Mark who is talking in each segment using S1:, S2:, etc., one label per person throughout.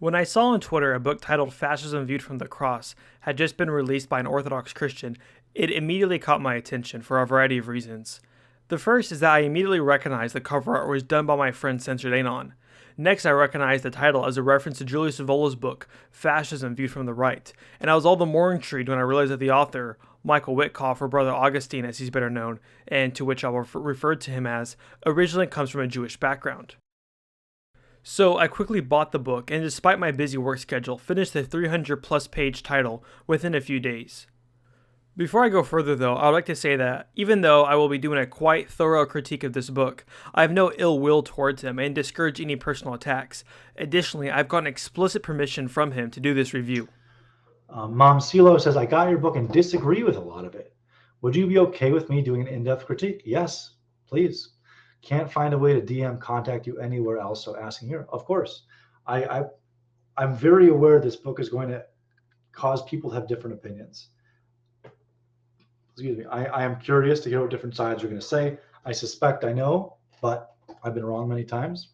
S1: When I saw on Twitter a book titled Fascism Viewed from the Cross had just been released by an Orthodox Christian, it immediately caught my attention for a variety of reasons. The first is that I immediately recognized the cover art was done by my friend Censored Anon. Next, I recognized the title as a reference to Julius Evola's book, Fascism Viewed from the Right, and I was all the more intrigued when I realized that the author, Michael Witcoff, or Brother Augustine as he's better known, and to which I will refer to him as, originally comes from a Jewish background. So I quickly bought the book, and despite my busy work schedule, finished the 300 plus page title within a few days. Before I go further though, I would like to say that even though I will be doing a quite thorough critique of this book, I have no ill will towards him and discourage any personal attacks. Additionally, I've gotten explicit permission from him to do this review.
S2: Mom Silo says, I got your book and disagree with a lot of it. Would you be okay with me doing an in-depth critique? Yes, please. Can't find a way to DM contact you anywhere else, so asking here. Of course. I'm very aware this book is going to cause people to have different opinions. Excuse me. I am curious to hear what different sides are going to say. I suspect I know, but I've been wrong many times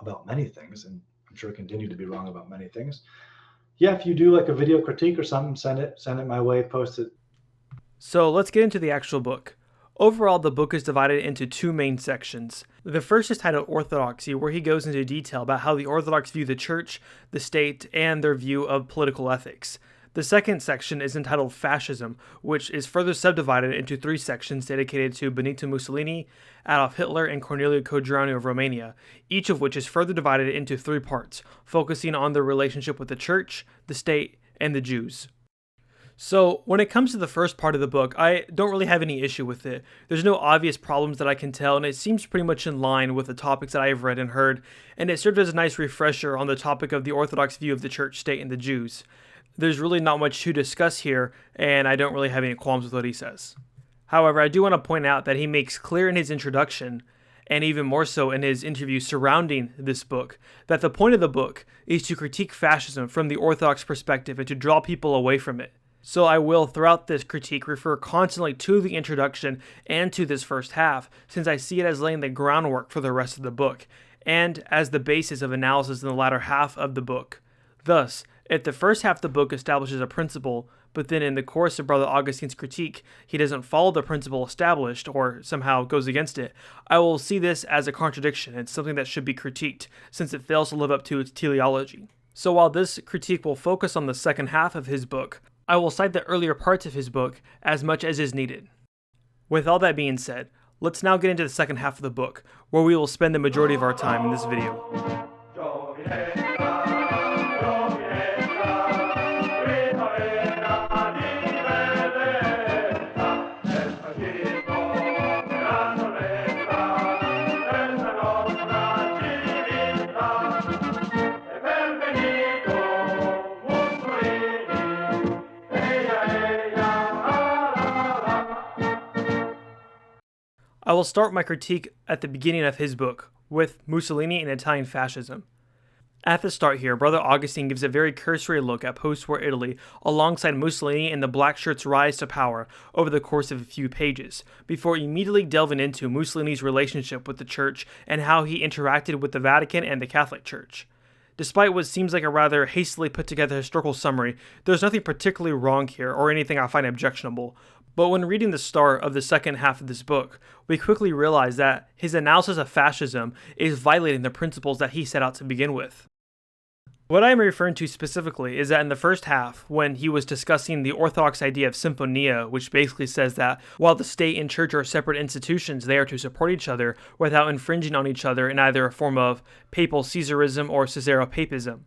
S2: about many things, and I'm sure I continue to be wrong about many things. Yeah, if you do like a video critique or something, send it my way, post it.
S1: So let's get into the actual book. Overall, the book is divided into two main sections. The first is titled Orthodoxy, where he goes into detail about how the Orthodox view the church, the state, and their view of political ethics. The second section is entitled Fascism, which is further subdivided into three sections dedicated to Benito Mussolini, Adolf Hitler, and Corneliu Codreanu of Romania, each of which is further divided into three parts, focusing on their relationship with the church, the state, and the Jews. So, when it comes to the first part of the book, I don't really have any issue with it. There's no obvious problems that I can tell, and it seems pretty much in line with the topics that I have read and heard, and it served as a nice refresher on the topic of the Orthodox view of the church, state, and the Jews. There's really not much to discuss here, and I don't really have any qualms with what he says. However, I do want to point out that he makes clear in his introduction, and even more so in his interview surrounding this book, that the point of the book is to critique fascism from the Orthodox perspective and to draw people away from it. So I will, throughout this critique, refer constantly to the introduction and to this first half, since I see it as laying the groundwork for the rest of the book, and as the basis of analysis in the latter half of the book. Thus, if the first half of the book establishes a principle, but then in the course of Brother Augustine's critique, he doesn't follow the principle established or somehow goes against it, I will see this as a contradiction and something that should be critiqued, since it fails to live up to its teleology. So while this critique will focus on the second half of his book, I will cite the earlier parts of his book as much as is needed. With all that being said, let's now get into the second half of the book, where we will spend the majority of our time in this video. I will start my critique at the beginning of his book, with Mussolini and Italian fascism. At the start here, Brother Augustine gives a very cursory look at post-war Italy alongside Mussolini and the Black Shirts' rise to power over the course of a few pages, before immediately delving into Mussolini's relationship with the Church and how he interacted with the Vatican and the Catholic Church. Despite what seems like a rather hastily put together historical summary, there's nothing particularly wrong here or anything I find objectionable. But when reading the start of the second half of this book, we quickly realize that his analysis of fascism is violating the principles that he set out to begin with. What I am referring to specifically is that in the first half, when he was discussing the Orthodox idea of symphonia, which basically says that while the state and church are separate institutions, they are to support each other without infringing on each other in either a form of papal Caesarism or Caesaropapism.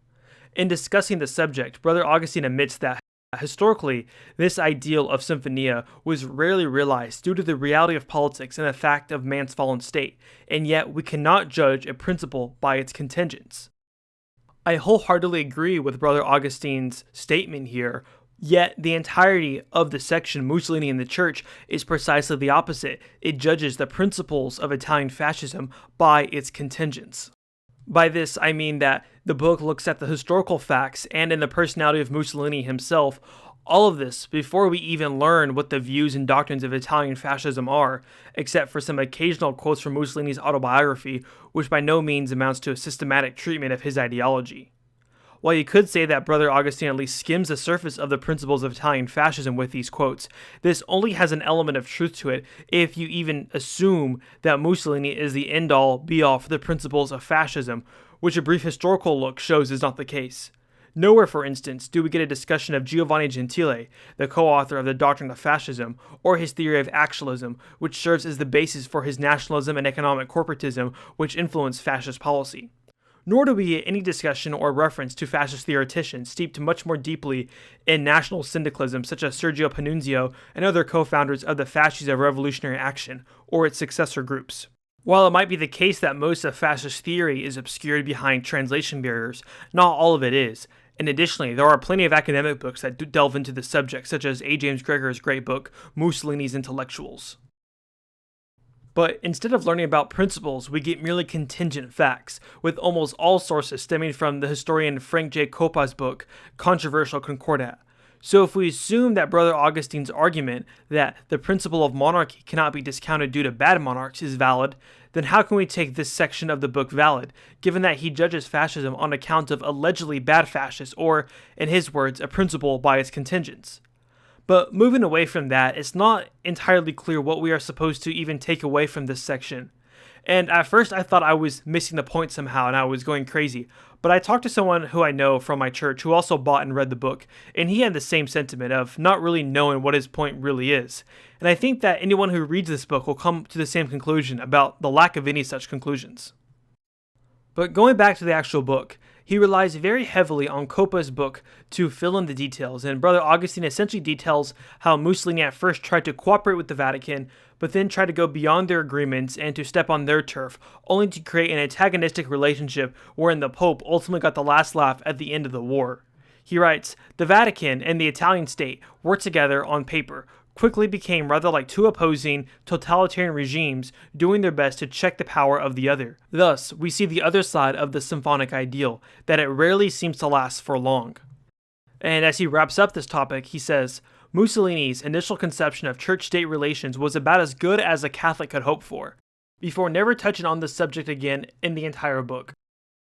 S1: In discussing the subject, Brother Augustine admits that historically, this ideal of symphonia was rarely realized due to the reality of politics and the fact of man's fallen state, and yet we cannot judge a principle by its contingents. I wholeheartedly agree with Brother Augustine's statement here, yet the entirety of the section Mussolini and the Church is precisely the opposite. It judges the principles of Italian fascism by its contingents. By this, I mean that the book looks at the historical facts and in the personality of Mussolini himself, all of this before we even learn what the views and doctrines of Italian fascism are, except for some occasional quotes from Mussolini's autobiography, which by no means amounts to a systematic treatment of his ideology. While you could say that Brother Augustine at least skims the surface of the principles of Italian fascism with these quotes, this only has an element of truth to it if you even assume that Mussolini is the end-all, be-all for the principles of fascism, which a brief historical look shows is not the case. Nowhere, for instance, do we get a discussion of Giovanni Gentile, the co-author of the doctrine of fascism, or his theory of actualism, which serves as the basis for his nationalism and economic corporatism, which influenced fascist policy. Nor do we get any discussion or reference to fascist theoreticians steeped much more deeply in national syndicalism, such as Sergio Panunzio and other co-founders of the Fasces of Revolutionary Action, or its successor groups. While it might be the case that most of fascist theory is obscured behind translation barriers, not all of it is. And additionally, there are plenty of academic books that delve into the subject, such as A. James Gregor's great book, Mussolini's Intellectuals. But instead of learning about principles, we get merely contingent facts, with almost all sources stemming from the historian Frank J. Copa's book, Controversial Concordat. So if we assume that Brother Augustine's argument that the principle of monarchy cannot be discounted due to bad monarchs is valid, then how can we take this section of the book valid, given that he judges fascism on account of allegedly bad fascists, or, in his words, a principle by its contingents? But moving away from that, it's not entirely clear what we are supposed to even take away from this section. And at first I thought I was missing the point somehow and I was going crazy, but I talked to someone who I know from my church who also bought and read the book, and he had the same sentiment of not really knowing what his point really is. And I think that anyone who reads this book will come to the same conclusion about the lack of any such conclusions. But going back to the actual book, he relies very heavily on Copa's book to fill in the details, and Brother Augustine essentially details how Mussolini at first tried to cooperate with the Vatican, but then tried to go beyond their agreements and to step on their turf, only to create an antagonistic relationship wherein the Pope ultimately got the last laugh at the end of the war. He writes, "The Vatican and the Italian state worked together on paper, quickly became rather like two opposing totalitarian regimes doing their best to check the power of the other. Thus, we see the other side of the symphonic ideal, that it rarely seems to last for long." And as he wraps up this topic, he says, Mussolini's initial conception of church-state relations was about as good as a Catholic could hope for, before never touching on this subject again in the entire book.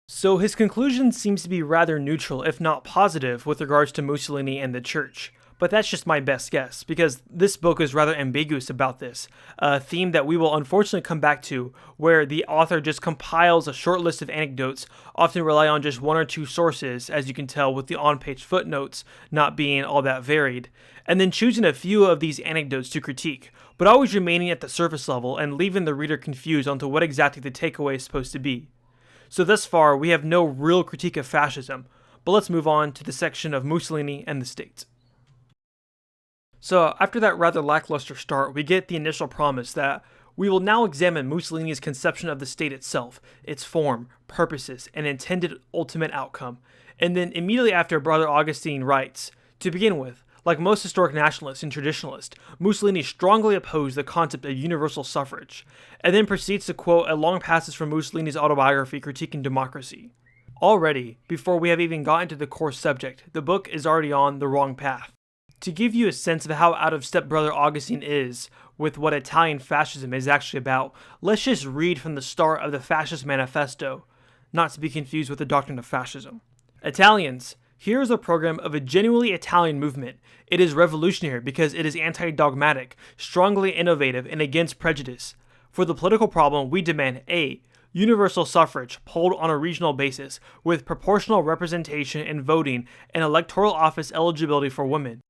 S1: So his conclusion seems to be rather neutral, if not positive, with regards to Mussolini and the church. But that's just my best guess, because this book is rather ambiguous about this, a theme that we will unfortunately come back to, where the author just compiles a short list of anecdotes, often rely on just one or two sources, as you can tell with the on-page footnotes not being all that varied, and then choosing a few of these anecdotes to critique, but always remaining at the surface level and leaving the reader confused onto what exactly the takeaway is supposed to be. So thus far, we have no real critique of fascism, but let's move on to the section of Mussolini and the state. So after that rather lackluster start, we get the initial promise that we will now examine Mussolini's conception of the state itself, its form, purposes, and intended ultimate outcome. And then immediately after, Brother Augustine writes, to begin with, like most historic nationalists and traditionalists, Mussolini strongly opposed the concept of universal suffrage, and then proceeds to quote a long passage from Mussolini's autobiography critiquing democracy. Already, before we have even gotten to the core subject, the book is already on the wrong path. To give you a sense of how out of step Brother Augustine is with what Italian fascism is actually about, let's just read from the start of the Fascist Manifesto, not to be confused with the doctrine of fascism. Italians, here is a program of a genuinely Italian movement. It is revolutionary because it is anti-dogmatic, strongly innovative, and against prejudice. For the political problem, we demand A. Universal suffrage, polled on a regional basis, with proportional representation in voting and electoral office eligibility for women.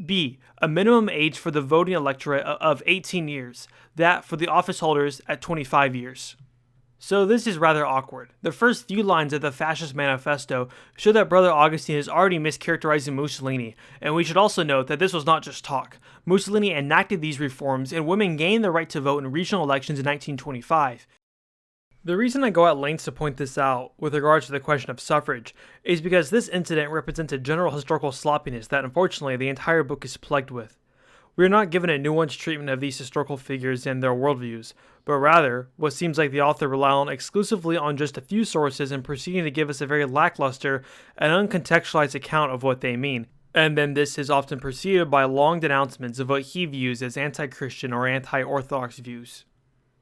S1: B. A minimum age for the voting electorate of 18 years, that for the office holders at 25 years. So this is rather awkward. The first few lines of the Fascist Manifesto show that Brother Augustine is already mischaracterizing Mussolini, and we should also note that this was not just talk. Mussolini enacted these reforms, and women gained the right to vote in regional elections in 1925. The reason I go at lengths to point this out with regards to the question of suffrage is because this incident represents a general historical sloppiness that unfortunately the entire book is plagued with. We are not given a nuanced treatment of these historical figures and their worldviews, but rather what seems like the author relied on exclusively on just a few sources and proceeding to give us a very lackluster and uncontextualized account of what they mean. And then this is often preceded by long denouncements of what he views as anti-Christian or anti-Orthodox views.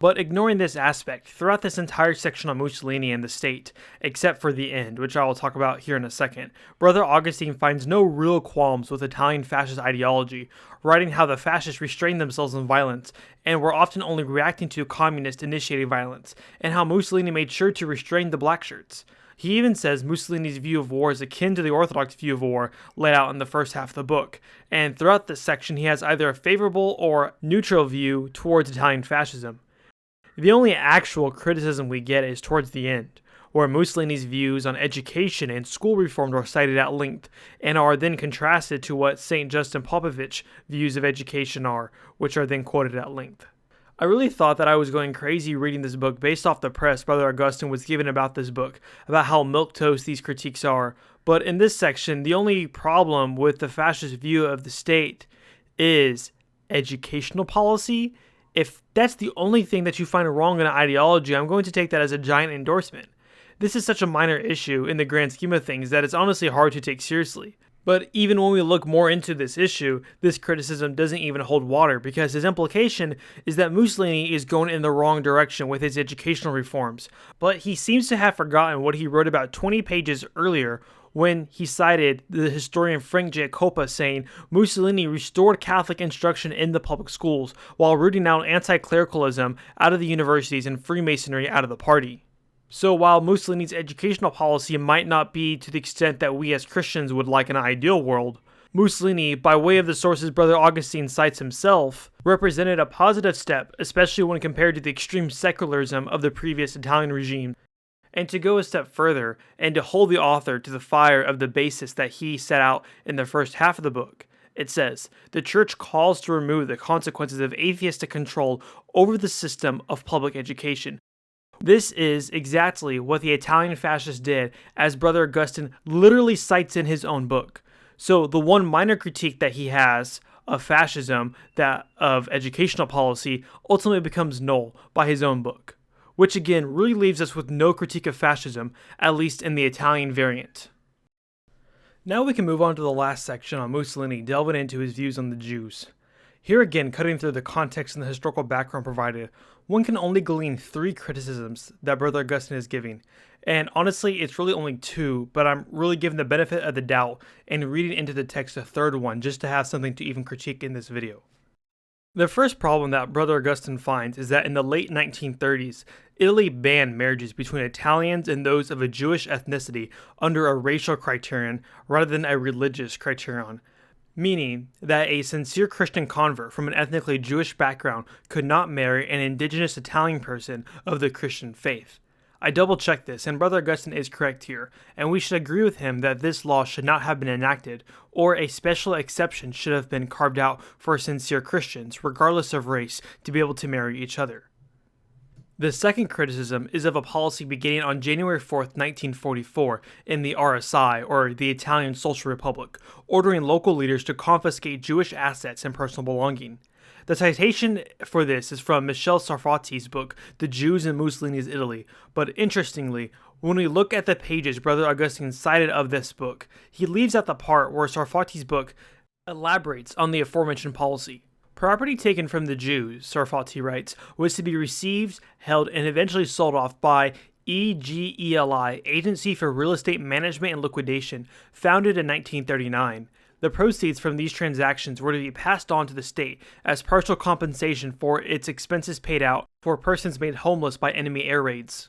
S1: But ignoring this aspect, throughout this entire section on Mussolini and the state, except for the end, which I will talk about here in a second, Brother Augustine finds no real qualms with Italian fascist ideology, writing how the fascists restrained themselves in violence and were often only reacting to communist-initiated violence, and how Mussolini made sure to restrain the black shirts. He even says Mussolini's view of war is akin to the Orthodox view of war laid out in the first half of the book, and throughout this section he has either a favorable or neutral view towards Italian fascism. The only actual criticism we get is towards the end, where Mussolini's views on education and school reform are cited at length, and are then contrasted to what St. Justin Popovich's views of education are, which are then quoted at length. I really thought that I was going crazy reading this book based off the press Brother Augustine was given about this book, about how milquetoast these critiques are, but in this section, the only problem with the fascist view of the state is educational policy. If that's the only thing that you find wrong in an ideology, I'm going to take that as a giant endorsement. This is such a minor issue in the grand scheme of things that it's honestly hard to take seriously. But even when we look more into this issue, this criticism doesn't even hold water, because his implication is that Mussolini is going in the wrong direction with his educational reforms. But he seems to have forgotten what he wrote about 20 pages earlier when he cited the historian Frank Giacopa saying Mussolini restored Catholic instruction in the public schools while rooting out anti-clericalism out of the universities and Freemasonry out of the party. So while Mussolini's educational policy might not be to the extent that we as Christians would like in an ideal world, Mussolini, by way of the sources Brother Augustine cites himself, represented a positive step, especially when compared to the extreme secularism of the previous Italian regime. And to go a step further, and to hold the author to the fire of the basis that he set out in the first half of the book, it says, the Church calls to remove the consequences of atheistic control over the system of public education. This is exactly what the Italian fascists did, as Brother Augustine literally cites in his own book. So the one minor critique that he has of fascism, that of educational policy, ultimately becomes null by his own book, which again really leaves us with no critique of fascism, at least in the Italian variant. Now we can move on to the last section on Mussolini, delving into his views on the Jews. Here again, cutting through the context and the historical background provided, one can only glean 3 criticisms that Brother Augustine is giving. And honestly, it's really only 2, but I'm really giving the benefit of the doubt and reading into the text a 3rd one just to have something to even critique in this video. The first problem that Brother Augustine finds is that in the late 1930s, Italy banned marriages between Italians and those of a Jewish ethnicity under a racial criterion rather than a religious criterion, meaning that a sincere Christian convert from an ethnically Jewish background could not marry an indigenous Italian person of the Christian faith. I double-checked this, and Brother Augustine is correct here, and we should agree with him that this law should not have been enacted, or a special exception should have been carved out for sincere Christians, regardless of race, to be able to marry each other. The second criticism is of a policy beginning on January 4th, 1944, in the RSI, or the Italian Social Republic, ordering local leaders to confiscate Jewish assets and personal belonging. The citation for this is from Michel Sarfati's book, The Jews in Mussolini's Italy, but interestingly, when we look at the pages Brother Augustine cited of this book, he leaves out the part where Sarfati's book elaborates on the aforementioned policy. Property taken from the Jews, Sarfati writes, was to be received, held, and eventually sold off by EGELI, Agency for Real Estate Management and Liquidation, founded in 1939. The proceeds from these transactions were to be passed on to the state as partial compensation for its expenses paid out for persons made homeless by enemy air raids.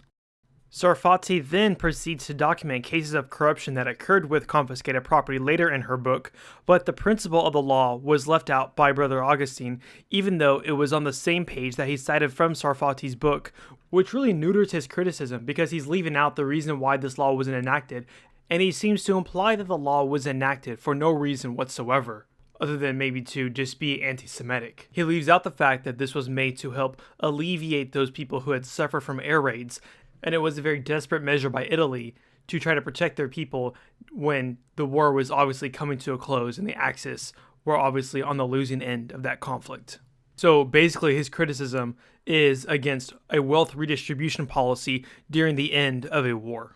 S1: Sarfati then proceeds to document cases of corruption that occurred with confiscated property later in her book, but the principle of the law was left out by Brother Augustine, even though it was on the same page that he cited from Sarfati's book, which really neuters his criticism because he's leaving out the reason why this law wasn't enacted, and he seems to imply that the law was enacted for no reason whatsoever, other than maybe to just be anti-Semitic. He leaves out the fact that this was made to help alleviate those people who had suffered from air raids, and it was a very desperate measure by Italy to try to protect their people when the war was obviously coming to a close and the Axis were obviously on the losing end of that conflict. So basically his criticism is against a wealth redistribution policy during the end of a war.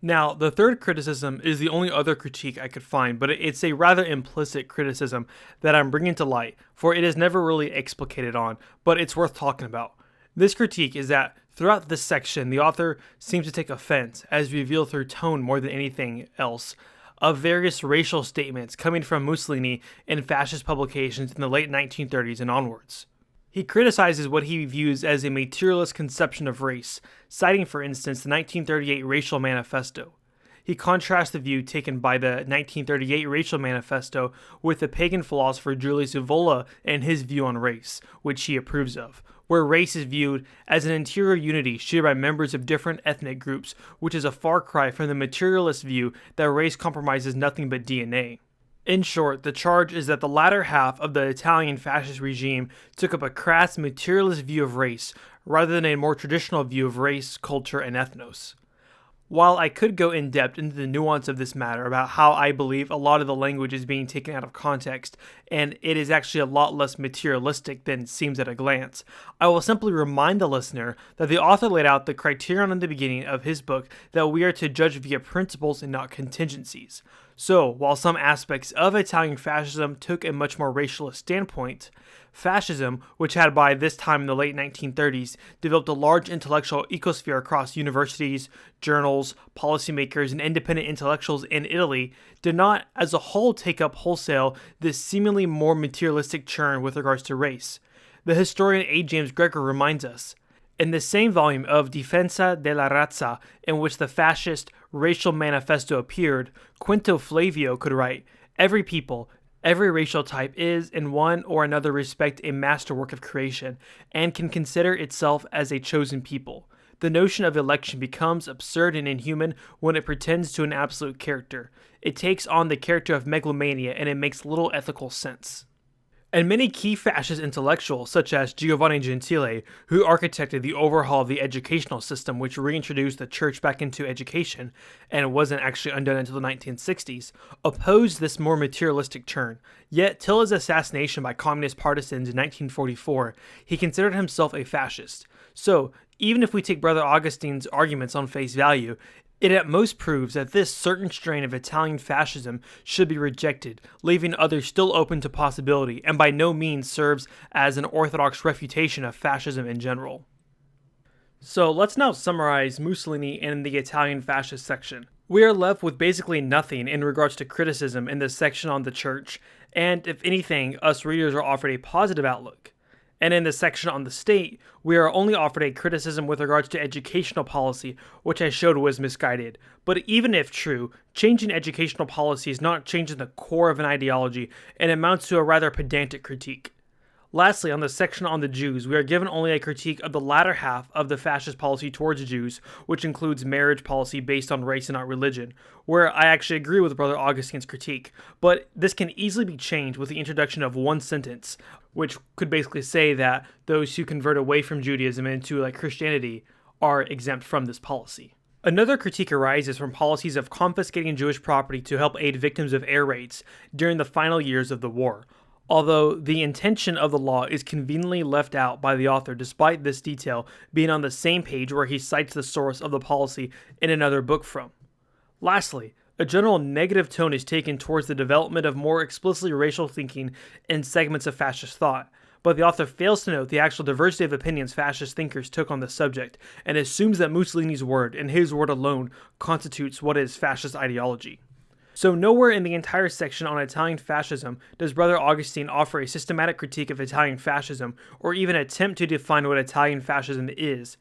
S1: Now, the third criticism is the only other critique I could find, but it's a rather implicit criticism that I'm bringing to light, for it is never really explicated on, but it's worth talking about. This critique is that throughout this section, the author seems to take offense, as revealed through tone more than anything else, of various racial statements coming from Mussolini in fascist publications in the late 1930s and onwards. He criticizes what he views as a materialist conception of race, citing for instance the 1938 Racial Manifesto. He contrasts the view taken by the 1938 Racial Manifesto with the pagan philosopher Julius Evola and his view on race, which he approves of, where race is viewed as an interior unity shared by members of different ethnic groups, which is a far cry from the materialist view that race compromises nothing but DNA. In short, the charge is that the latter half of the Italian fascist regime took up a crass materialist view of race rather than a more traditional view of race, culture, and ethnos. While I could go in depth into the nuance of this matter about how I believe a lot of the language is being taken out of context, and it is actually a lot less materialistic than seems at a glance, I will simply remind the listener that the author laid out the criterion in the beginning of his book that we are to judge via principles and not contingencies. So, while some aspects of Italian fascism took a much more racialist standpoint, fascism, which had by this time in the late 1930s developed a large intellectual ecosphere across universities, journals, policymakers, and independent intellectuals in Italy, did not as a whole take up wholesale this seemingly more materialistic churn with regards to race. The historian A. James Greger reminds us, in the same volume of Difesa della Razza, in which the fascist Racial Manifesto appeared, Quinto Flavio could write, "Every people, every racial type is, in one or another respect, a masterwork of creation, and can consider itself as a chosen people. The notion of election becomes absurd and inhuman when it pretends to an absolute character. It takes on the character of megalomania, and it makes little ethical sense." And many key fascist intellectuals, such as Giovanni Gentile, who architected the overhaul of the educational system which reintroduced the church back into education, and wasn't actually undone until the 1960s, opposed this more materialistic turn. Yet, till his assassination by communist partisans in 1944, he considered himself a fascist. So, even if we take Brother Augustine's arguments on face value, it at most proves that this certain strain of Italian fascism should be rejected, leaving others still open to possibility, and by no means serves as an orthodox refutation of fascism in general. So let's now summarize Mussolini in the Italian fascist section. We are left with basically nothing in regards to criticism in this section on the church, and if anything, us readers are offered a positive outlook. And in the section on the state, we are only offered a criticism with regards to educational policy, which I showed was misguided. But even if true, changing educational policy is not changing the core of an ideology, and amounts to a rather pedantic critique. Lastly, on the section on the Jews, we are given only a critique of the latter half of the fascist policy towards Jews, which includes marriage policy based on race and not religion, where I actually agree with Brother Augustine's critique, but this can easily be changed with the introduction of one sentence, which could basically say that those who convert away from Judaism into Christianity are exempt from this policy. Another critique arises from policies of confiscating Jewish property to help aid victims of air raids during the final years of the war. Although the intention of the law is conveniently left out by the author despite this detail being on the same page where he cites the source of the policy in another book from. Lastly, a general negative tone is taken towards the development of more explicitly racial thinking in segments of fascist thought, but the author fails to note the actual diversity of opinions fascist thinkers took on the subject and assumes that Mussolini's word, and his word alone, constitutes what is fascist ideology. So nowhere in the entire section on Italian fascism does Brother Augustine offer a systematic critique of Italian fascism, or even attempt to define what Italian fascism is.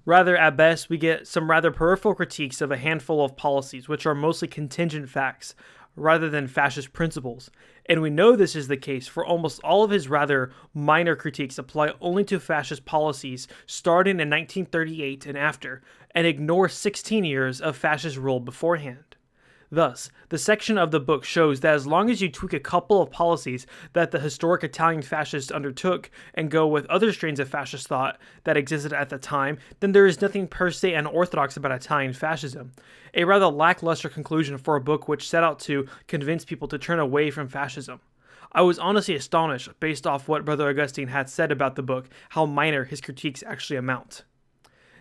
S1: Rather, at best, we get some rather peripheral critiques of a handful of policies, which are mostly contingent facts, rather than fascist principles. And we know this is the case, for almost all of his rather minor critiques apply only to fascist policies starting in 1938 and after, and ignore 16 years of fascist rule beforehand. Thus, the section of the book shows that as long as you tweak a couple of policies that the historic Italian fascists undertook and go with other strains of fascist thought that existed at the time, then there is nothing per se unorthodox about Italian fascism. A rather lackluster conclusion for a book which set out to convince people to turn away from fascism. I was honestly astonished, based off what Brother Augustine had said about the book, how minor his critiques actually amount.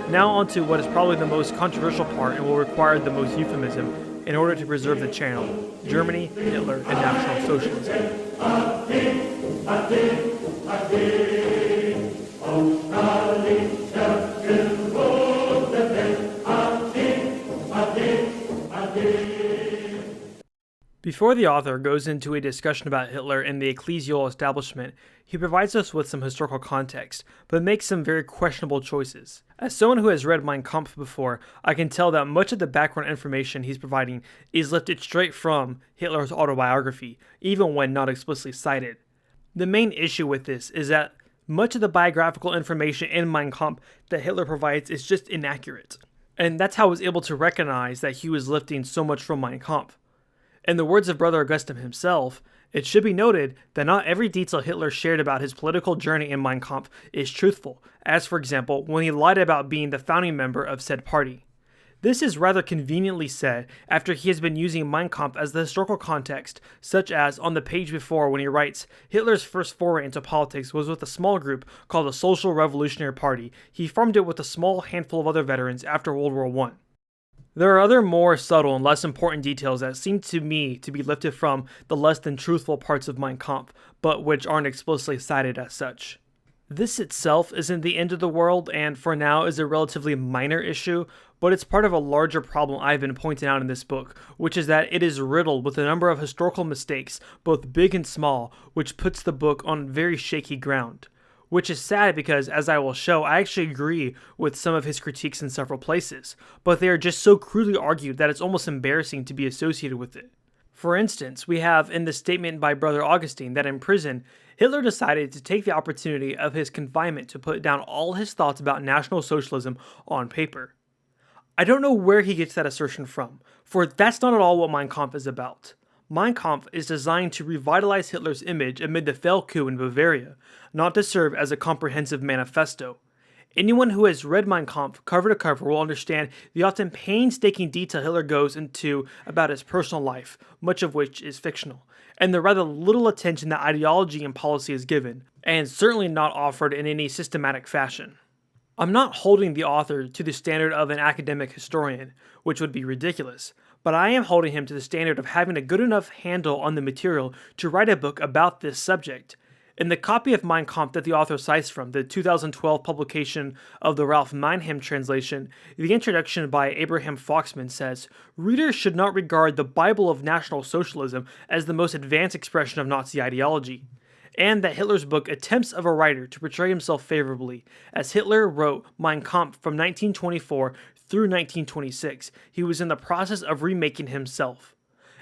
S1: Now on to what is probably the most controversial part and will require the most euphemism in order to preserve the channel: Germany, Hitler, and National Socialism. Before the author goes into a discussion about Hitler and the ecclesial establishment, he provides us with some historical context, but makes some very questionable choices. As someone who has read Mein Kampf before, I can tell that much of the background information he's providing is lifted straight from Hitler's autobiography, even when not explicitly cited. The main issue with this is that much of the biographical information in Mein Kampf that Hitler provides is just inaccurate. And that's how I was able to recognize that he was lifting so much from Mein Kampf. In the words of Brother Augustine himself, it should be noted that not every detail Hitler shared about his political journey in Mein Kampf is truthful, as for example, when he lied about being the founding member of said party. This is rather conveniently said after he has been using Mein Kampf as the historical context, such as on the page before when he writes, Hitler's first foray into politics was with a small group called the Social Revolutionary Party. He formed it with a small handful of other veterans after World War I. There are other more subtle and less important details that seem to me to be lifted from the less than truthful parts of Mein Kampf, but which aren't explicitly cited as such. This itself isn't the end of the world, and for now is a relatively minor issue, but it's part of a larger problem I've been pointing out in this book, which is that it is riddled with a number of historical mistakes, both big and small, which puts the book on very shaky ground. Which is sad because, as I will show, I actually agree with some of his critiques in several places, but they are just so crudely argued that it's almost embarrassing to be associated with it. For instance, we have in the statement by Brother Augustine that in prison, Hitler decided to take the opportunity of his confinement to put down all his thoughts about National Socialism on paper. I don't know where he gets that assertion from, for that's not at all what Mein Kampf is about. Mein Kampf is designed to revitalize Hitler's image amid the failed coup in Bavaria, not to serve as a comprehensive manifesto. Anyone who has read Mein Kampf cover to cover will understand the often painstaking detail Hitler goes into about his personal life, much of which is fictional, and the rather little attention that ideology and policy is given, and certainly not offered in any systematic fashion. I'm not holding the author to the standard of an academic historian, which would be ridiculous, but I am holding him to the standard of having a good enough handle on the material to write a book about this subject. In the copy of Mein Kampf that the author cites from, the 2012 publication of the Ralph Meinheim translation, the introduction by Abraham Foxman says, readers should not regard the Bible of National Socialism as the most advanced expression of Nazi ideology, and that Hitler's book attempts of a writer to portray himself favorably. As Hitler wrote Mein Kampf from 1924 through 1926, he was in the process of remaking himself.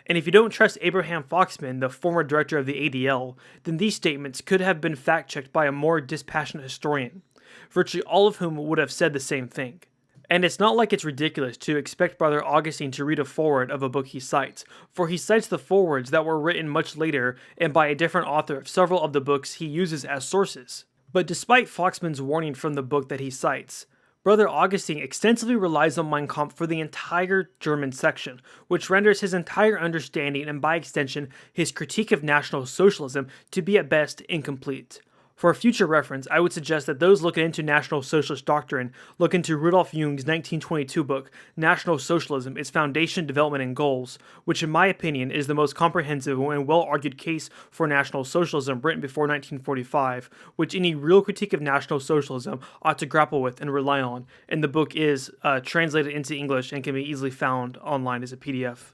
S1: And if you don't trust Abraham Foxman, the former director of the ADL, then these statements could have been fact-checked by a more dispassionate historian, virtually all of whom would have said the same thing. And it's not like it's ridiculous to expect Brother Augustine to read a foreword of a book he cites, for he cites the forewords that were written much later and by a different author of several of the books he uses as sources. But despite Foxman's warning from the book that he cites, Brother Augustine extensively relies on Mein Kampf for the entire German section, which renders his entire understanding and by extension his critique of National Socialism to be at best incomplete. For future reference, I would suggest that those looking into National Socialist doctrine look into Rudolf Jung's 1922 book, National Socialism, Its Foundation, Development, and Goals, which in my opinion is the most comprehensive and well-argued case for National Socialism written before 1945, which any real critique of National Socialism ought to grapple with and rely on, and the book is translated into English and can be easily found online as a PDF.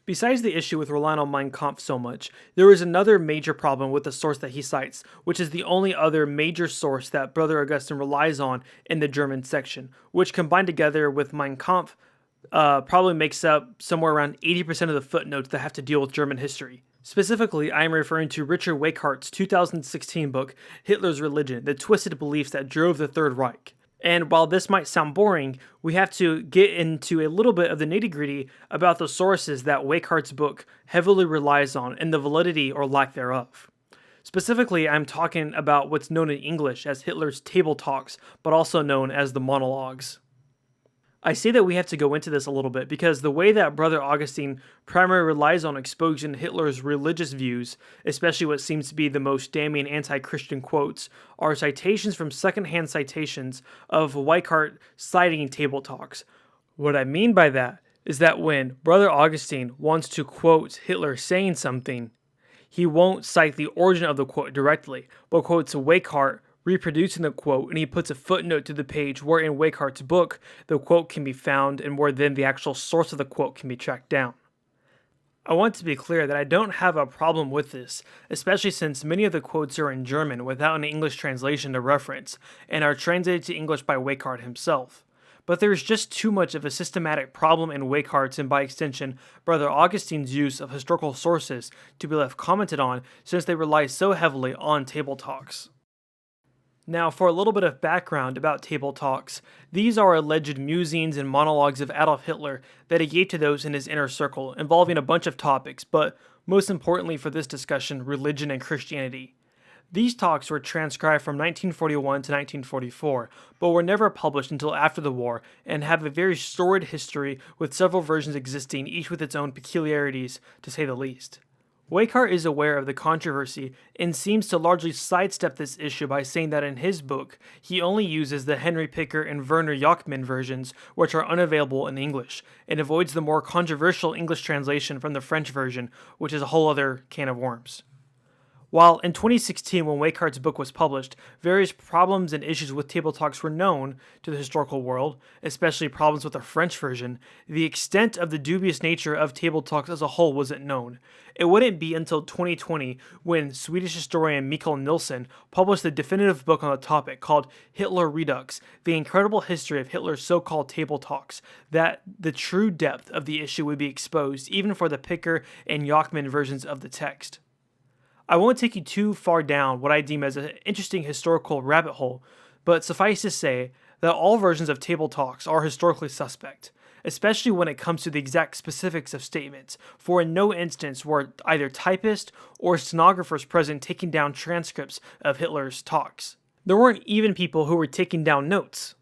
S1: Besides the issue with relying on Mein Kampf so much, there is another major problem with the source that he cites, which is the only other major source that Brother Augustine relies on in the German section, which combined together with Mein Kampf probably makes up somewhere around 80% of the footnotes that have to deal with German history. Specifically, I am referring to Richard Weikhart's 2016 book, Hitler's Religion, The Twisted Beliefs That Drove the Third Reich. And while this might sound boring, we have to get into a little bit of the nitty-gritty about the sources that Weikhart's book heavily relies on and the validity or lack thereof. Specifically, I'm talking about what's known in English as Hitler's Table Talks, but also known as the monologues. I say that we have to go into this a little bit because the way that Brother Augustine primarily relies on exposing Hitler's religious views, especially what seems to be the most damning anti-Christian quotes, are citations from secondhand citations of Weichart citing Table Talks. What I mean by that is that when Brother Augustine wants to quote Hitler saying something, he won't cite the origin of the quote directly, but quotes Weichart reproducing the quote, and he puts a footnote to the page where in Wakehart's book the quote can be found and where then the actual source of the quote can be tracked down. I want to be clear that I don't have a problem with this, especially since many of the quotes are in German without an English translation to reference, and are translated to English by Wakehart himself. But there is just too much of a systematic problem in Wakehart's and by extension, Brother Augustine's use of historical sources to be left commented on since they rely so heavily on table talks. Now, for a little bit of background about table talks, these are alleged musings and monologues of Adolf Hitler that he gave to those in his inner circle, involving a bunch of topics, but most importantly for this discussion, religion and Christianity. These talks were transcribed from 1941 to 1944, but were never published until after the war, and have a very storied history with several versions existing, each with its own peculiarities, to say the least. Wakehart is aware of the controversy and seems to largely sidestep this issue by saying that in his book, he only uses the Henry Picker and Werner Jochmann versions, which are unavailable in English, and avoids the more controversial English translation from the French version, which is a whole other can of worms. While in 2016, when Wakehart's book was published, various problems and issues with table talks were known to the historical world, especially problems with the French version, the extent of the dubious nature of table talks as a whole wasn't known. It wouldn't be until 2020 when Swedish historian Mikael Nilsson published the definitive book on the topic called Hitler Redux, The Incredible History of Hitler's So-Called Table Talks, that the true depth of the issue would be exposed even for the Picker and Jochmann versions of the text. I won't take you too far down what I deem as an interesting historical rabbit hole, but suffice to say that all versions of table talks are historically suspect, especially when it comes to the exact specifics of statements, for in no instance were either typists or stenographers present taking down transcripts of Hitler's talks. There weren't even people who were taking down notes.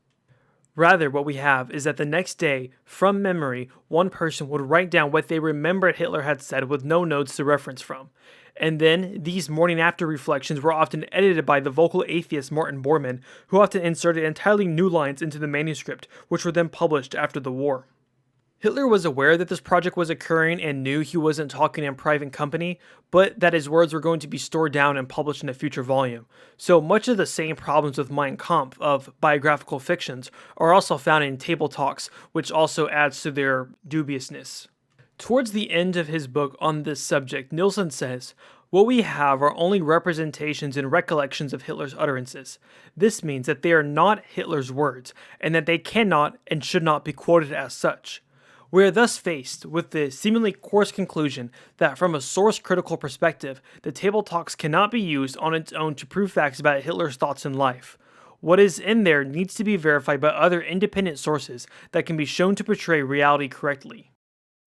S1: Rather, what we have is that the next day, from memory, one person would write down what they remembered Hitler had said with no notes to reference from. And then, these morning after reflections were often edited by the vocal atheist Martin Bormann, who often inserted entirely new lines into the manuscript, which were then published after the war. Hitler was aware that this project was occurring and knew he wasn't talking in private company, but that his words were going to be stored down and published in a future volume. So much of the same problems with Mein Kampf of biographical fictions are also found in table talks, which also adds to their dubiousness. Towards the end of his book on this subject, Nilsson says, "What we have are only representations and recollections of Hitler's utterances. This means that they are not Hitler's words, and that they cannot and should not be quoted as such. We are thus faced with the seemingly coarse conclusion that from a source-critical perspective, the table talks cannot be used on its own to prove facts about Hitler's thoughts and life. What is in there needs to be verified by other independent sources that can be shown to portray reality correctly."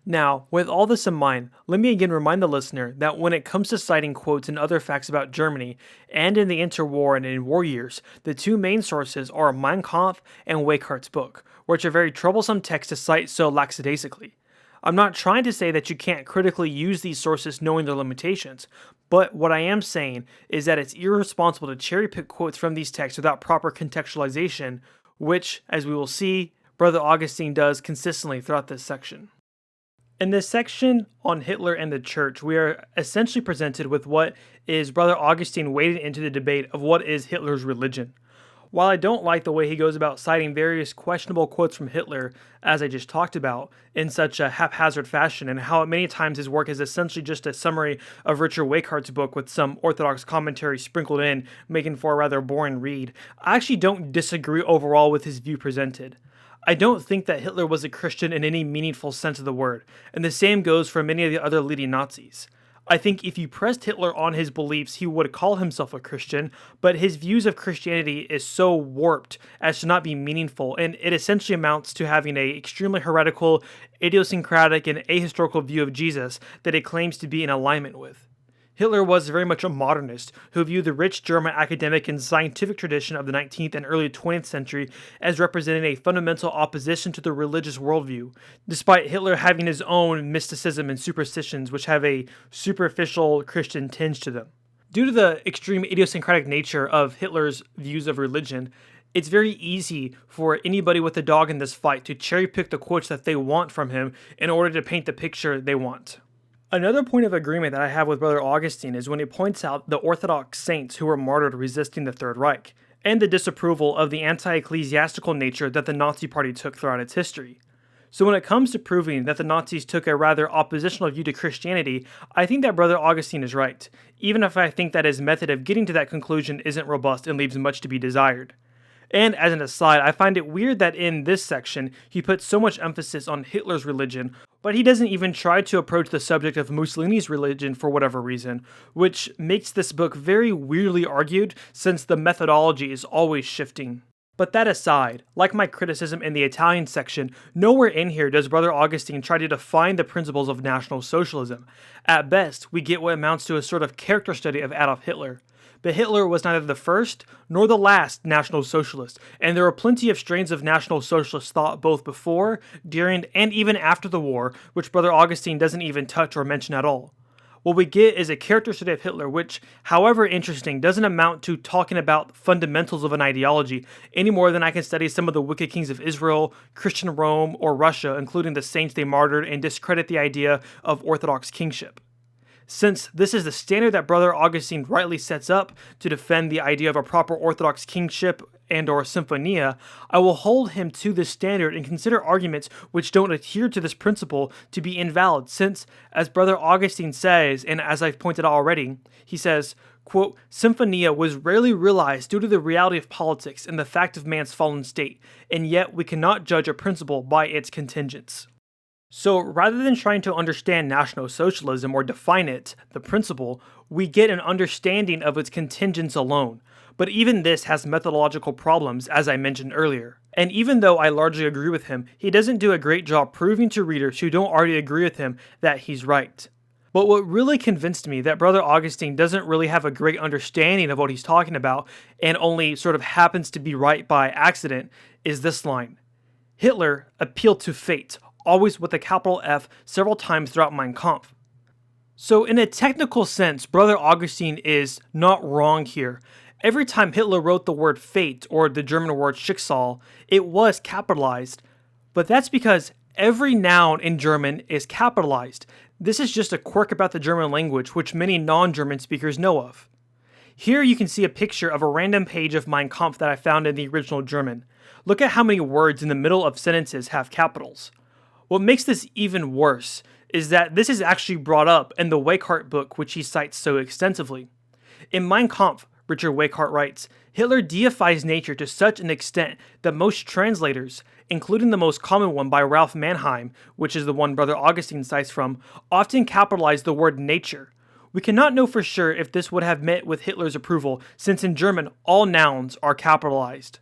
S1: Now, with all this in mind, let me again remind the listener that when it comes to citing quotes and other facts about Germany, and in the interwar and in war years, the two main sources are Mein Kampf and Wakehart's book, which are very troublesome texts to cite so lackadaisically. I'm not trying to say that you can't critically use these sources knowing their limitations, but what I am saying is that it's irresponsible to cherry-pick quotes from these texts without proper contextualization, which, as we will see, Brother Augustine does consistently throughout this section. In this section on Hitler and the Church, we are essentially presented with what is Brother Augustine wading into the debate of what is Hitler's religion. While I don't like the way he goes about citing various questionable quotes from Hitler, as I just talked about, in such a haphazard fashion, and how many times his work is essentially just a summary of Richard Wakehart's book with some Orthodox commentary sprinkled in, making for a rather boring read, I actually don't disagree overall with his view presented. I don't think that Hitler was a Christian in any meaningful sense of the word, and the same goes for many of the other leading Nazis. I think if you pressed Hitler on his beliefs, he would call himself a Christian, but his views of Christianity is so warped as to not be meaningful, and it essentially amounts to having an extremely heretical, idiosyncratic, and ahistorical view of Jesus that it claims to be in alignment with. Hitler was very much a modernist who viewed the rich German academic and scientific tradition of the 19th and early 20th century as representing a fundamental opposition to the religious worldview, despite Hitler having his own mysticism and superstitions which have a superficial Christian tinge to them. Due to the extreme idiosyncratic nature of Hitler's views of religion, it's very easy for anybody with a dog in this fight to cherry-pick the quotes that they want from him in order to paint the picture they want. Another point of agreement that I have with Brother Augustine is when he points out the Orthodox saints who were martyred resisting the Third Reich. and the disapproval of the anti-ecclesiastical nature that the Nazi Party took throughout its history. So when it comes to proving that the Nazis took a rather oppositional view to Christianity, I think that Brother Augustine is right, even if I think that his method of getting to that conclusion isn't robust and leaves much to be desired. And as an aside, I find it weird that in this section, he puts so much emphasis on Hitler's religion, but he doesn't even try to approach the subject of Mussolini's religion for whatever reason, which makes this book very weirdly argued since the methodology is always shifting. But that aside, like my criticism in the Italian section, nowhere in here does Brother Augustine try to define the principles of National Socialism. At best, we get what amounts to a sort of character study of Adolf Hitler. But Hitler was neither the first nor the last National Socialist, and there are plenty of strains of National Socialist thought both before, during, and even after the war, which Brother Augustine doesn't even touch or mention at all. What we get is a character study of Hitler which, however interesting, doesn't amount to talking about fundamentals of an ideology any more than I can study some of the wicked kings of Israel, Christian Rome, or Russia, including the saints they martyred, and discredit the idea of Orthodox kingship. Since this is the standard that Brother Augustine rightly sets up to defend the idea of a proper Orthodox kingship and or symphonia, I will hold him to this standard and consider arguments which don't adhere to this principle to be invalid, since, as Brother Augustine says, and as I've pointed out already, he says, quote, symphonia was rarely realized due to the reality of politics and the fact of man's fallen state, and yet we cannot judge a principle by its contingents. So rather than trying to understand National Socialism or define it, the principle, we get an understanding of its contingents alone. But even this has methodological problems, as I mentioned earlier. And even though I largely agree with him, he doesn't do a great job proving to readers who don't already agree with him that he's right. But what really convinced me that Brother Augustine doesn't really have a great understanding of what he's talking about and only sort of happens to be right by accident is this line. Hitler appealed to fate, always with a capital F, several times throughout Mein Kampf. So in a technical sense, Brother Augustine is not wrong here. Every time Hitler wrote the word fate, or the German word Schicksal, it was capitalized. But that's because every noun in German is capitalized. This is just a quirk about the German language which many non-German speakers know of. Here you can see a picture of a random page of Mein Kampf that I found in the original German. Look at how many words in the middle of sentences have capitals. What makes this even worse is that this is actually brought up in the Weikart book, which he cites so extensively. In Mein Kampf, Richard Weikart writes, Hitler deifies nature to such an extent that most translators, including the most common one by Ralph Mannheim, which is the one Brother Augustine cites from, often capitalize the word nature. We cannot know for sure if this would have met with Hitler's approval, since in German all nouns are capitalized.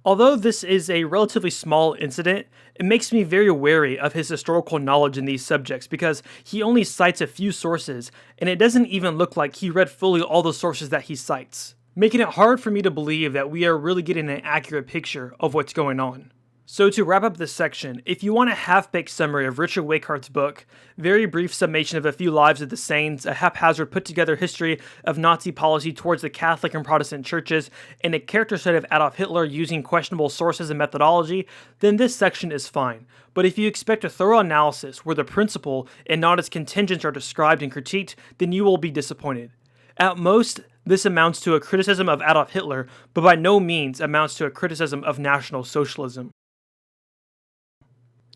S1: Although this is a relatively small incident, it makes me very wary of his historical knowledge in these subjects because he only cites a few sources, and it doesn't even look like he read fully all the sources that he cites, making it hard for me to believe that we are really getting an accurate picture of what's going on. So to wrap up this section, if you want a half-baked summary of Richard Weikart's book, very brief summation of a few lives of the saints, a haphazard put-together history of Nazi policy towards the Catholic and Protestant churches, and a character study of Adolf Hitler using questionable sources and methodology, then this section is fine. But if you expect a thorough analysis where the principle and not its contingents are described and critiqued, then you will be disappointed. At most, this amounts to a criticism of Adolf Hitler, but by no means amounts to a criticism of National Socialism.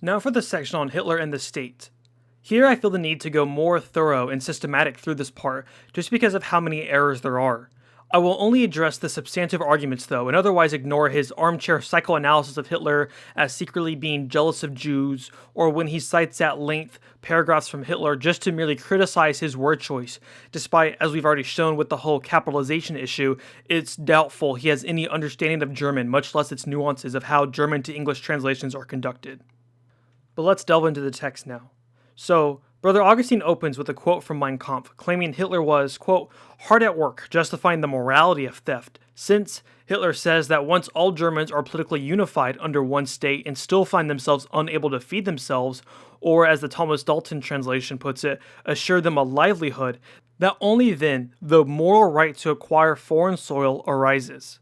S1: Now for the section on Hitler and the state. Here I feel the need to go more thorough and systematic through this part, just because of how many errors there are. I will only address the substantive arguments though, and otherwise ignore his armchair psychoanalysis of Hitler as secretly being jealous of Jews, or when he cites at length paragraphs from Hitler just to merely criticize his word choice, despite, as we've already shown with the whole capitalization issue, it's doubtful he has any understanding of German, much less its nuances of how German to English translations are conducted. But let's delve into the text now. So, Brother Augustine opens with a quote from Mein Kampf, claiming Hitler was, quote, hard at work justifying the morality of theft, since Hitler says that once all Germans are politically unified under one state and still find themselves unable to feed themselves, or as the Thomas Dalton translation puts it, assure them a livelihood, that only then the moral right to acquire foreign soil arises.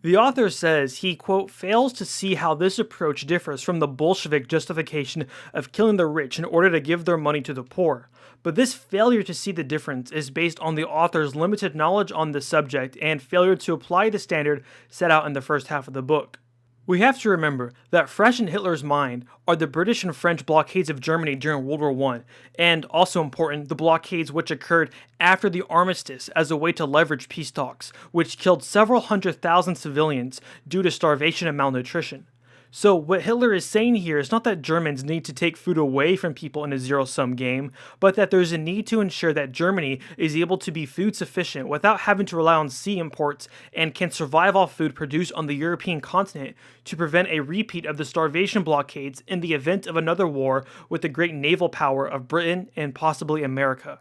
S1: The author says he, quote, fails to see how this approach differs from the Bolshevik justification of killing the rich in order to give their money to the poor. But this failure to see the difference is based on the author's limited knowledge on the subject and failure to apply the standard set out in the first half of the book. We have to remember that fresh in Hitler's mind are the British and French blockades of Germany during World War I, and also important, the blockades which occurred after the armistice as a way to leverage peace talks, which killed several 100,000 civilians due to starvation and malnutrition. So what Hitler is saying here is not that Germans need to take food away from people in a zero-sum game, but that there's a need to ensure that Germany is able to be food sufficient without having to rely on sea imports and can survive off food produced on the European continent to prevent a repeat of the starvation blockades in the event of another war with the great naval power of Britain and possibly America.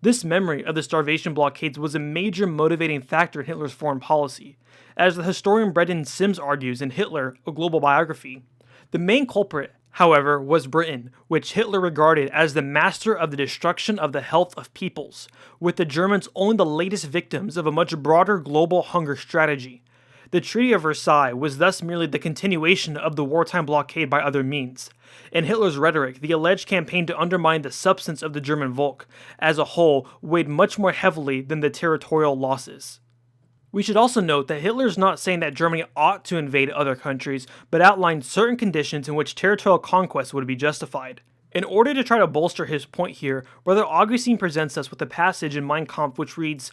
S1: This memory of the starvation blockades was a major motivating factor in Hitler's foreign policy. As the historian Brendan Sims argues in Hitler, A Global Biography, the main culprit, however, was Britain, which Hitler regarded as the master of the destruction of the health of peoples, with the Germans only the latest victims of a much broader global hunger strategy. The Treaty of Versailles was thus merely the continuation of the wartime blockade by other means. In Hitler's rhetoric, the alleged campaign to undermine the substance of the German Volk as a whole weighed much more heavily than the territorial losses. We should also note that Hitler is not saying that Germany ought to invade other countries, but outlined certain conditions in which territorial conquest would be justified. In order to try to bolster his point here, Brother Augustine presents us with a passage in Mein Kampf which reads,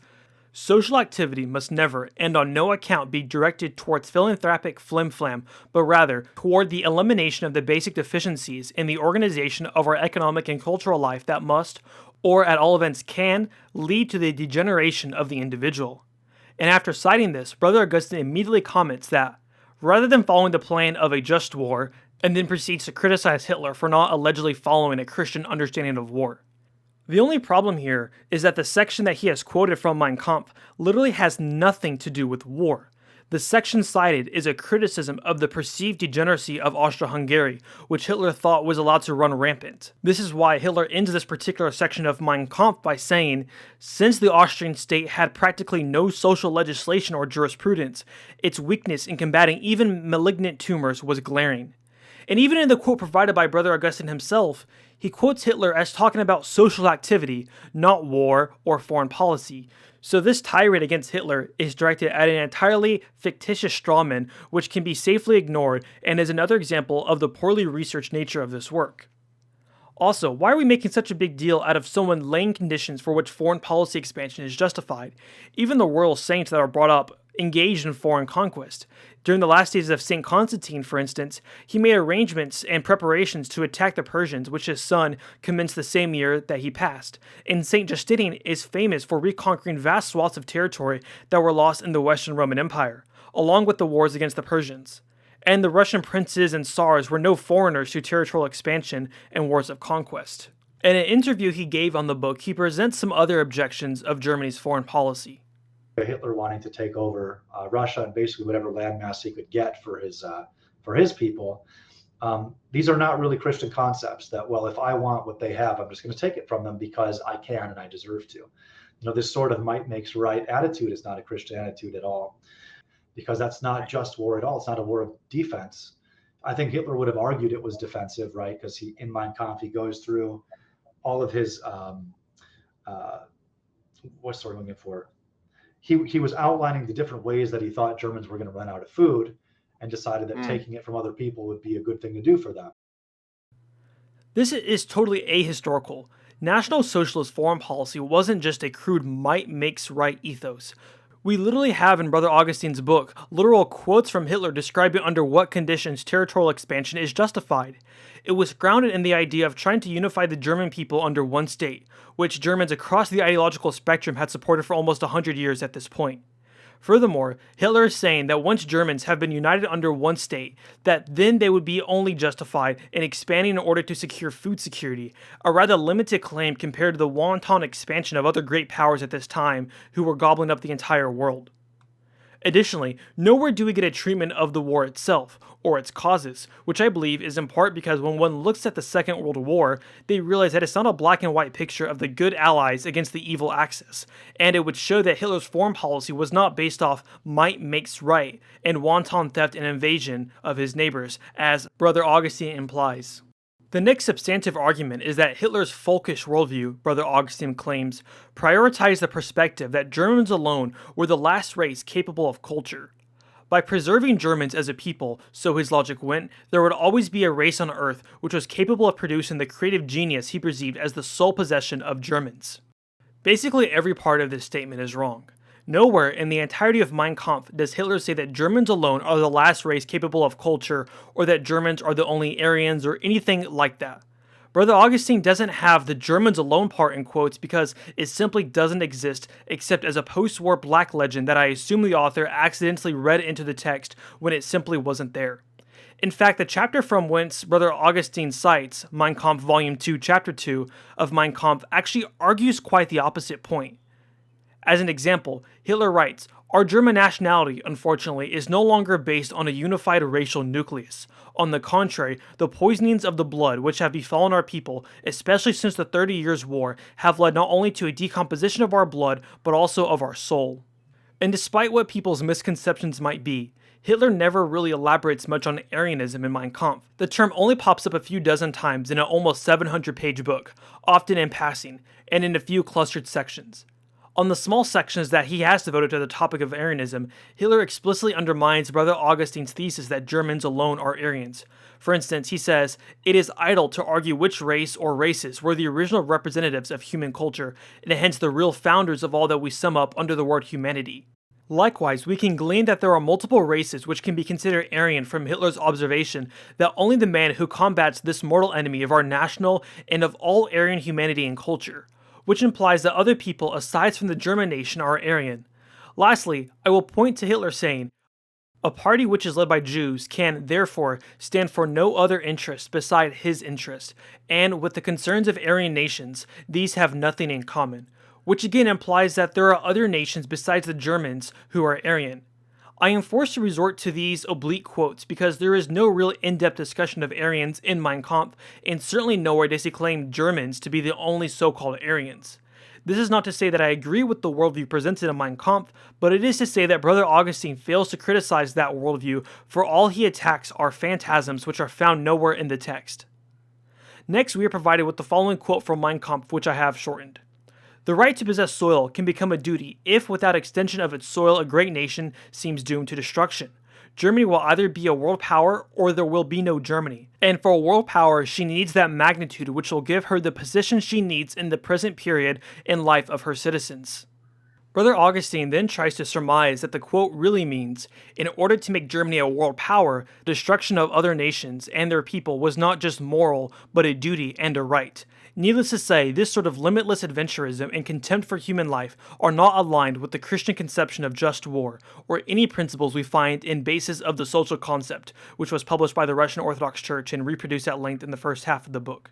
S1: social activity must never and on no account be directed towards philanthropic flim-flam, but rather toward the elimination of the basic deficiencies in the organization of our economic and cultural life that must, or at all events can, lead to the degeneration of the individual. And after citing this, Brother Augustine immediately comments that, rather than following the plan of a just war, and then proceeds to criticize Hitler for not allegedly following a Christian understanding of war. The only problem here is that the section that he has quoted from Mein Kampf literally has nothing to do with war. The section cited is a criticism of the perceived degeneracy of Austro-Hungary, which Hitler thought was allowed to run rampant. This is why Hitler ends this particular section of Mein Kampf by saying, since the Austrian state had practically no social legislation or jurisprudence, its weakness in combating even malignant tumors was glaring. And even in the quote provided by Brother Augustine himself, he quotes Hitler as talking about social activity, not war or foreign policy. So this tirade against Hitler is directed at an entirely fictitious strawman which can be safely ignored and is another example of the poorly researched nature of this work. Also, why are we making such a big deal out of someone laying conditions for which foreign policy expansion is justified? Even the royal saints that are brought up engaged in foreign conquest. During the last days of St. Constantine, for instance, he made arrangements and preparations to attack the Persians, which his son commenced the same year that he passed. And St. Justinian is famous for reconquering vast swaths of territory that were lost in the Western Roman Empire, along with the wars against the Persians. And the Russian princes and Tsars were no foreigners to territorial expansion and wars of conquest. In an interview he gave on the book, he presents some other objections of Germany's foreign policy.
S2: Hitler wanting to take over Russia and basically whatever landmass he could get for his people. These are not really Christian concepts that, well, if I want what they have, I'm just going to take it from them because I can and I deserve to. This sort of might makes right attitude is not a Christian attitude at all, because that's not just war at all. It's not a war of defense. I think Hitler would have argued it was defensive, right? Because in Mein Kampf, he goes through all of his, what's the word I'm looking for? He was outlining the different ways that he thought Germans were going to run out of food and decided that taking it from other people would be a good thing to do for them.
S1: This is totally ahistorical. National Socialist foreign policy wasn't just a crude might makes right ethos. We literally have in Brother Augustine's book literal quotes from Hitler describing under what conditions territorial expansion is justified. It was grounded in the idea of trying to unify the German people under one state, which Germans across the ideological spectrum had supported for almost 100 years at this point. Furthermore, Hitler is saying that once Germans have been united under one state, that then they would be only justified in expanding in order to secure food security, a rather limited claim compared to the wanton expansion of other great powers at this time who were gobbling up the entire world. Additionally, nowhere do we get a treatment of the war itself, or its causes, which I believe is in part because when one looks at the Second World War, they realize that it's not a black and white picture of the good allies against the evil Axis, and it would show that Hitler's foreign policy was not based off might makes right and wanton theft and invasion of his neighbors, as Brother Augustine implies. The next substantive argument is that Hitler's folkish worldview, Brother Augustine claims, prioritized the perspective that Germans alone were the last race capable of culture. By preserving Germans as a people, so his logic went, there would always be a race on Earth which was capable of producing the creative genius he perceived as the sole possession of Germans. Basically, every part of this statement is wrong. Nowhere in the entirety of Mein Kampf does Hitler say that Germans alone are the last race capable of culture, or that Germans are the only Aryans, or anything like that. Brother Augustine doesn't have the Germans alone part in quotes because it simply doesn't exist except as a post-war black legend that I assume the author accidentally read into the text when it simply wasn't there. In fact, the chapter from whence Brother Augustine cites, Mein Kampf Volume 2, Chapter 2 of Mein Kampf, actually argues quite the opposite point. As an example, Hitler writes, "Our German nationality, unfortunately, is no longer based on a unified racial nucleus. On the contrary, the poisonings of the blood which have befallen our people, especially since the 30 Years' War, have led not only to a decomposition of our blood, but also of our soul." And despite what people's misconceptions might be, Hitler never really elaborates much on Aryanism in Mein Kampf. The term only pops up a few dozen times in an almost 700-page book, often in passing, and in a few clustered sections. On the small sections that he has devoted to the topic of Aryanism, Hitler explicitly undermines Brother Augustine's thesis that Germans alone are Aryans. For instance, he says, "It is idle to argue which race or races were the original representatives of human culture, and hence the real founders of all that we sum up under the word humanity." Likewise, we can glean that there are multiple races which can be considered Aryan from Hitler's observation that only the man who combats this mortal enemy of our national and of all Aryan humanity and culture, which implies that other people aside from the German nation are Aryan. Lastly, I will point to Hitler saying, "A party which is led by Jews can, therefore, stand for no other interest beside his interest, and with the concerns of Aryan nations, these have nothing in common," which again implies that there are other nations besides the Germans who are Aryan. I am forced to resort to these oblique quotes because there is no real in-depth discussion of Aryans in Mein Kampf, and certainly nowhere does he claim Germans to be the only so-called Aryans. This is not to say that I agree with the worldview presented in Mein Kampf, but it is to say that Brother Augustine fails to criticize that worldview, for all he attacks are phantasms which are found nowhere in the text. Next, we are provided with the following quote from Mein Kampf, which I have shortened. "The right to possess soil can become a duty if without extension of its soil a great nation seems doomed to destruction. Germany will either be a world power or there will be no Germany. And for a world power, she needs that magnitude which will give her the position she needs in the present period in life of her citizens." Brother Augustine then tries to surmise that the quote really means, in order to make Germany a world power, the destruction of other nations and their people was not just moral, but a duty and a right. Needless to say, this sort of limitless adventurism and contempt for human life are not aligned with the Christian conception of just war, or any principles we find in Basis of the Social Concept, which was published by the Russian Orthodox Church and reproduced at length in the first half of the book.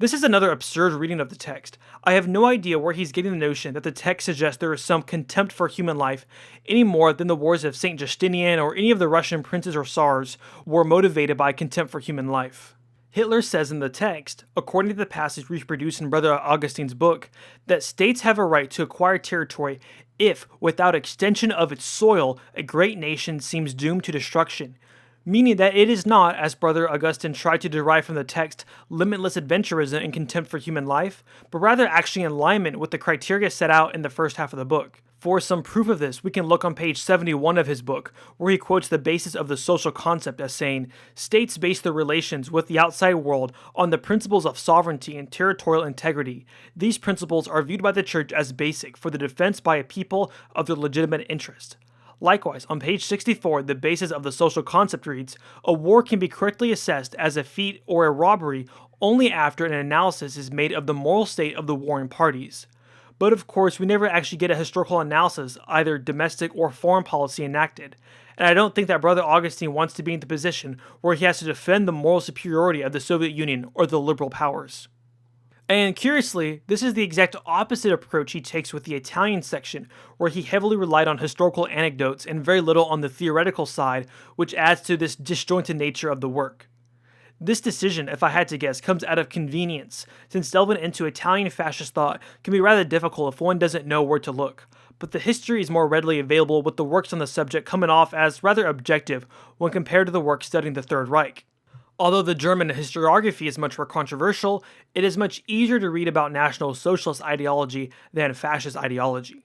S1: This is another absurd reading of the text. I have no idea where he's getting the notion that the text suggests there is some contempt for human life any more than the wars of St. Justinian or any of the Russian princes or Tsars were motivated by contempt for human life. Hitler says in the text, according to the passage reproduced in Brother Augustine's book, that states have a right to acquire territory if, without extension of its soil, a great nation seems doomed to destruction. Meaning that it is not, as Brother Augustine tried to derive from the text, limitless adventurism and contempt for human life, but rather actually in alignment with the criteria set out in the first half of the book. For some proof of this, we can look on page 71 of his book, where he quotes the basis of the social concept as saying, "States base their relations with the outside world on the principles of sovereignty and territorial integrity. These principles are viewed by the Church as basic for the defense by a people of their legitimate interest." Likewise, on page 64, the basis of the social concept reads, "A war can be correctly assessed as a feat or a robbery only after an analysis is made of the moral state of the warring parties." But of course, we never actually get a historical analysis, either domestic or foreign policy enacted. And I don't think that Brother Augustine wants to be in the position where he has to defend the moral superiority of the Soviet Union or the liberal powers. And curiously, this is the exact opposite approach he takes with the Italian section, where he heavily relied on historical anecdotes and very little on the theoretical side, which adds to this disjointed nature of the work. This decision, if I had to guess, comes out of convenience, since delving into Italian fascist thought can be rather difficult if one doesn't know where to look, but the history is more readily available with the works on the subject coming off as rather objective when compared to the work studying the Third Reich. Although the German historiography is much more controversial, it is much easier to read about National Socialist ideology than fascist ideology.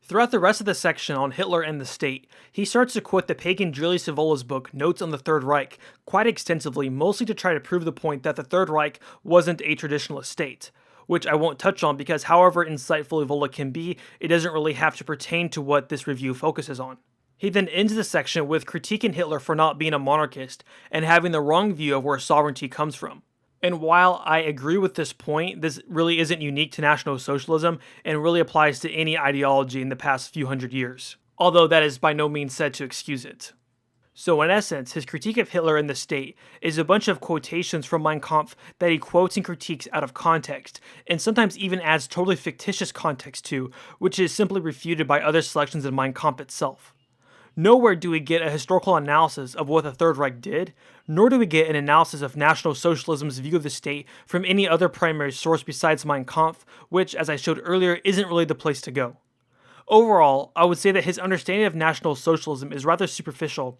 S1: Throughout the rest of the section on Hitler and the state, he starts to quote the pagan Julius Evola's book Notes on the Third Reich quite extensively, mostly to try to prove the point that the Third Reich wasn't a traditionalist state, which I won't touch on because however insightful Evola can be, it doesn't really have to pertain to what this review focuses on. He then ends the section with critiquing Hitler for not being a monarchist and having the wrong view of where sovereignty comes from. And while I agree with this point, this really isn't unique to National Socialism and really applies to any ideology in the past few hundred years, although that is by no means said to excuse it. So in essence, his critique of Hitler and the state is a bunch of quotations from Mein Kampf that he quotes and critiques out of context, and sometimes even adds totally fictitious context to, which is simply refuted by other selections in Mein Kampf itself. Nowhere do we get a historical analysis of what the Third Reich did, nor do we get an analysis of National Socialism's view of the state from any other primary source besides Mein Kampf, which, as I showed earlier, isn't really the place to go. Overall, I would say that his understanding of National Socialism is rather superficial,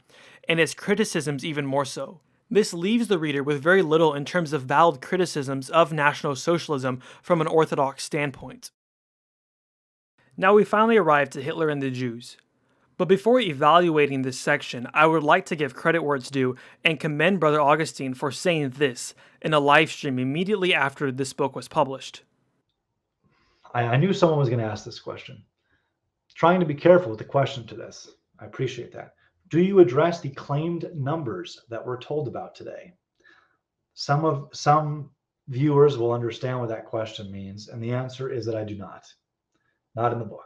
S1: and his criticisms even more so. This leaves the reader with very little in terms of valid criticisms of National Socialism from an orthodox standpoint. Now we finally arrive to Hitler and the Jews. But before evaluating this section, I would like to give credit where it's due and commend Brother Augustine for saying this in a live stream immediately after this book was published.
S2: I knew someone was going to ask this question. Trying to be careful with the question to this. I appreciate that. Do you address the claimed numbers that we're told about today? Some viewers will understand what that question means, and the answer is that I do not. Not in the book.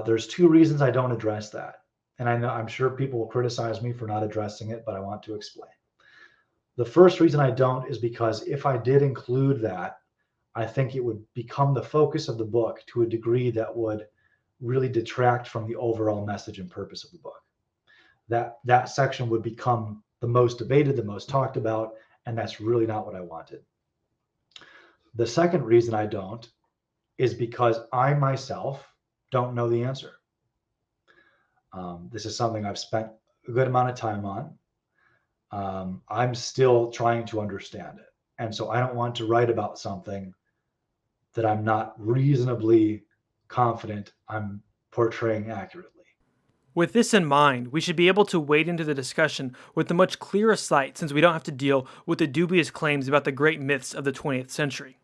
S2: There's two reasons I don't address that. And I'm sure people will criticize me for not addressing it, but I want to explain. The first reason I don't is because if I did include that, I think it would become the focus of the book to a degree that would really detract from the overall message and purpose of the book. That section would become the most debated, the most talked about, and that's really not what I wanted. The second reason I don't is because I myself don't know the answer. This is something I've spent a good amount of time on. I'm still trying to understand it. And so I don't want to write about something that I'm not reasonably confident I'm portraying accurately.
S1: With this in mind, we should be able to wade into the discussion with a much clearer sight since we don't have to deal with the dubious claims about the great myths of the 20th century.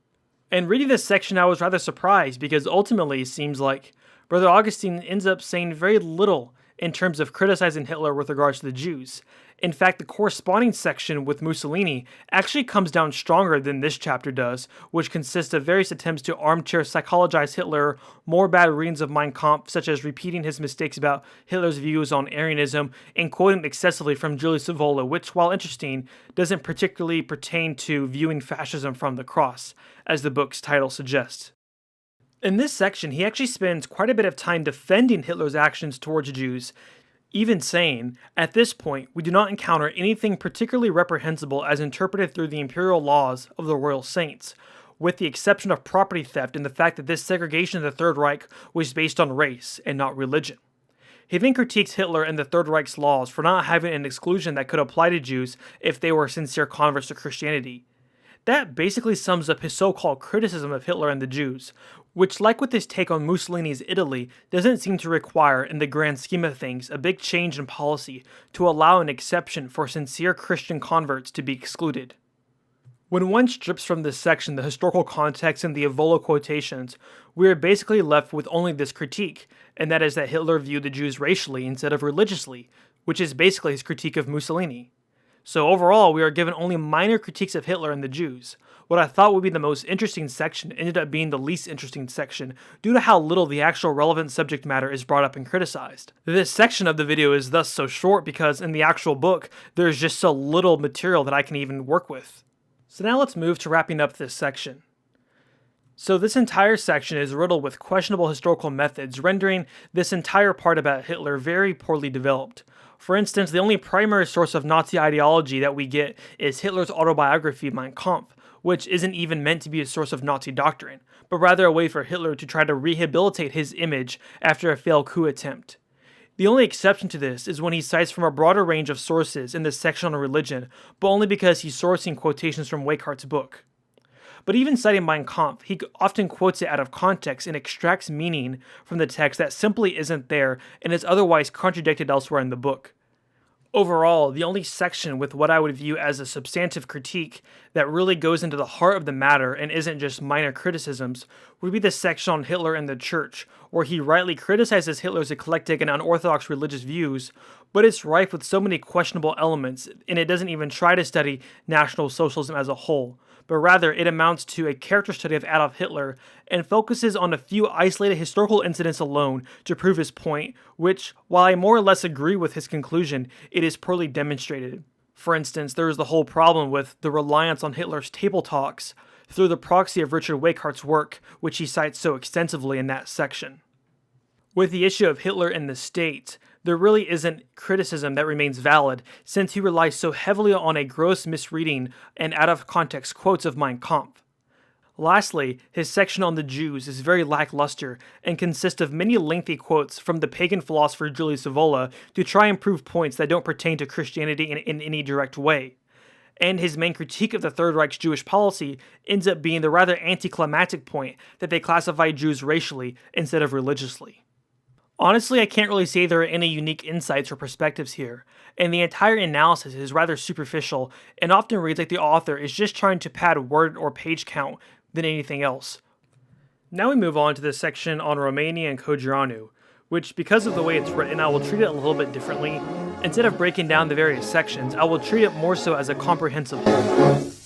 S1: And reading this section, I was rather surprised because ultimately it seems like Brother Augustine ends up saying very little in terms of criticizing Hitler with regards to the Jews. In fact, the corresponding section with Mussolini actually comes down stronger than this chapter does, which consists of various attempts to armchair psychologize Hitler, more bad readings of Mein Kampf, such as repeating his mistakes about Hitler's views on Arianism, and quoting excessively from Julius Evola, which, while interesting, doesn't particularly pertain to viewing fascism from the cross, as the book's title suggests. In this section, he actually spends quite a bit of time defending Hitler's actions towards Jews, even saying, at this point, we do not encounter anything particularly reprehensible as interpreted through the imperial laws of the royal saints, with the exception of property theft and the fact that this segregation of the Third Reich was based on race and not religion. He then critiques Hitler and the Third Reich's laws for not having an exclusion that could apply to Jews if they were sincere converts to Christianity. That basically sums up his so-called criticism of Hitler and the Jews, which, like with his take on Mussolini's Italy, doesn't seem to require, in the grand scheme of things, a big change in policy to allow an exception for sincere Christian converts to be excluded. When one strips from this section the historical context and the Evola quotations, we are basically left with only this critique, and that is that Hitler viewed the Jews racially instead of religiously, which is basically his critique of Mussolini. So overall, we are given only minor critiques of Hitler and the Jews. What I thought would be the most interesting section ended up being the least interesting section due to how little the actual relevant subject matter is brought up and criticized. This section of the video is thus so short because in the actual book, there is just so little material that I can even work with. So now let's move to wrapping up this section. So this entire section is riddled with questionable historical methods, rendering this entire part about Hitler very poorly developed. For instance, the only primary source of Nazi ideology that we get is Hitler's autobiography Mein Kampf, which isn't even meant to be a source of Nazi doctrine, but rather a way for Hitler to try to rehabilitate his image after a failed coup attempt. The only exception to this is when he cites from a broader range of sources in this section on religion, but only because he's sourcing quotations from Weikhart's book. But even citing Mein Kampf, he often quotes it out of context and extracts meaning from the text that simply isn't there and is otherwise contradicted elsewhere in the book. Overall, the only section with what I would view as a substantive critique that really goes into the heart of the matter and isn't just minor criticisms would be the section on Hitler and the Church, where he rightly criticizes Hitler's eclectic and unorthodox religious views, but it's rife with so many questionable elements, and it doesn't even try to study National Socialism as a whole, but rather it amounts to a character study of Adolf Hitler and focuses on a few isolated historical incidents alone to prove his point, which, while I more or less agree with his conclusion, it is poorly demonstrated. For instance, there is the whole problem with the reliance on Hitler's table talks through the proxy of Richard Weikhart's work, which he cites so extensively in that section. With the issue of Hitler and the state, there really isn't criticism that remains valid, since he relies so heavily on a gross misreading and out-of-context quotes of Mein Kampf. Lastly, his section on the Jews is very lackluster and consists of many lengthy quotes from the pagan philosopher Julius Evola to try and prove points that don't pertain to Christianity in any direct way. And his main critique of the Third Reich's Jewish policy ends up being the rather anticlimactic point that they classify Jews racially instead of religiously. Honestly, I can't really say there are any unique insights or perspectives here, and the entire analysis is rather superficial and often reads like the author is just trying to pad word or page count than anything else. Now we move on to the section on Romania and Codreanu, which, because of the way it's written, I will treat it a little bit differently. Instead of breaking down the various sections, I will treat it more so as a comprehensive whole.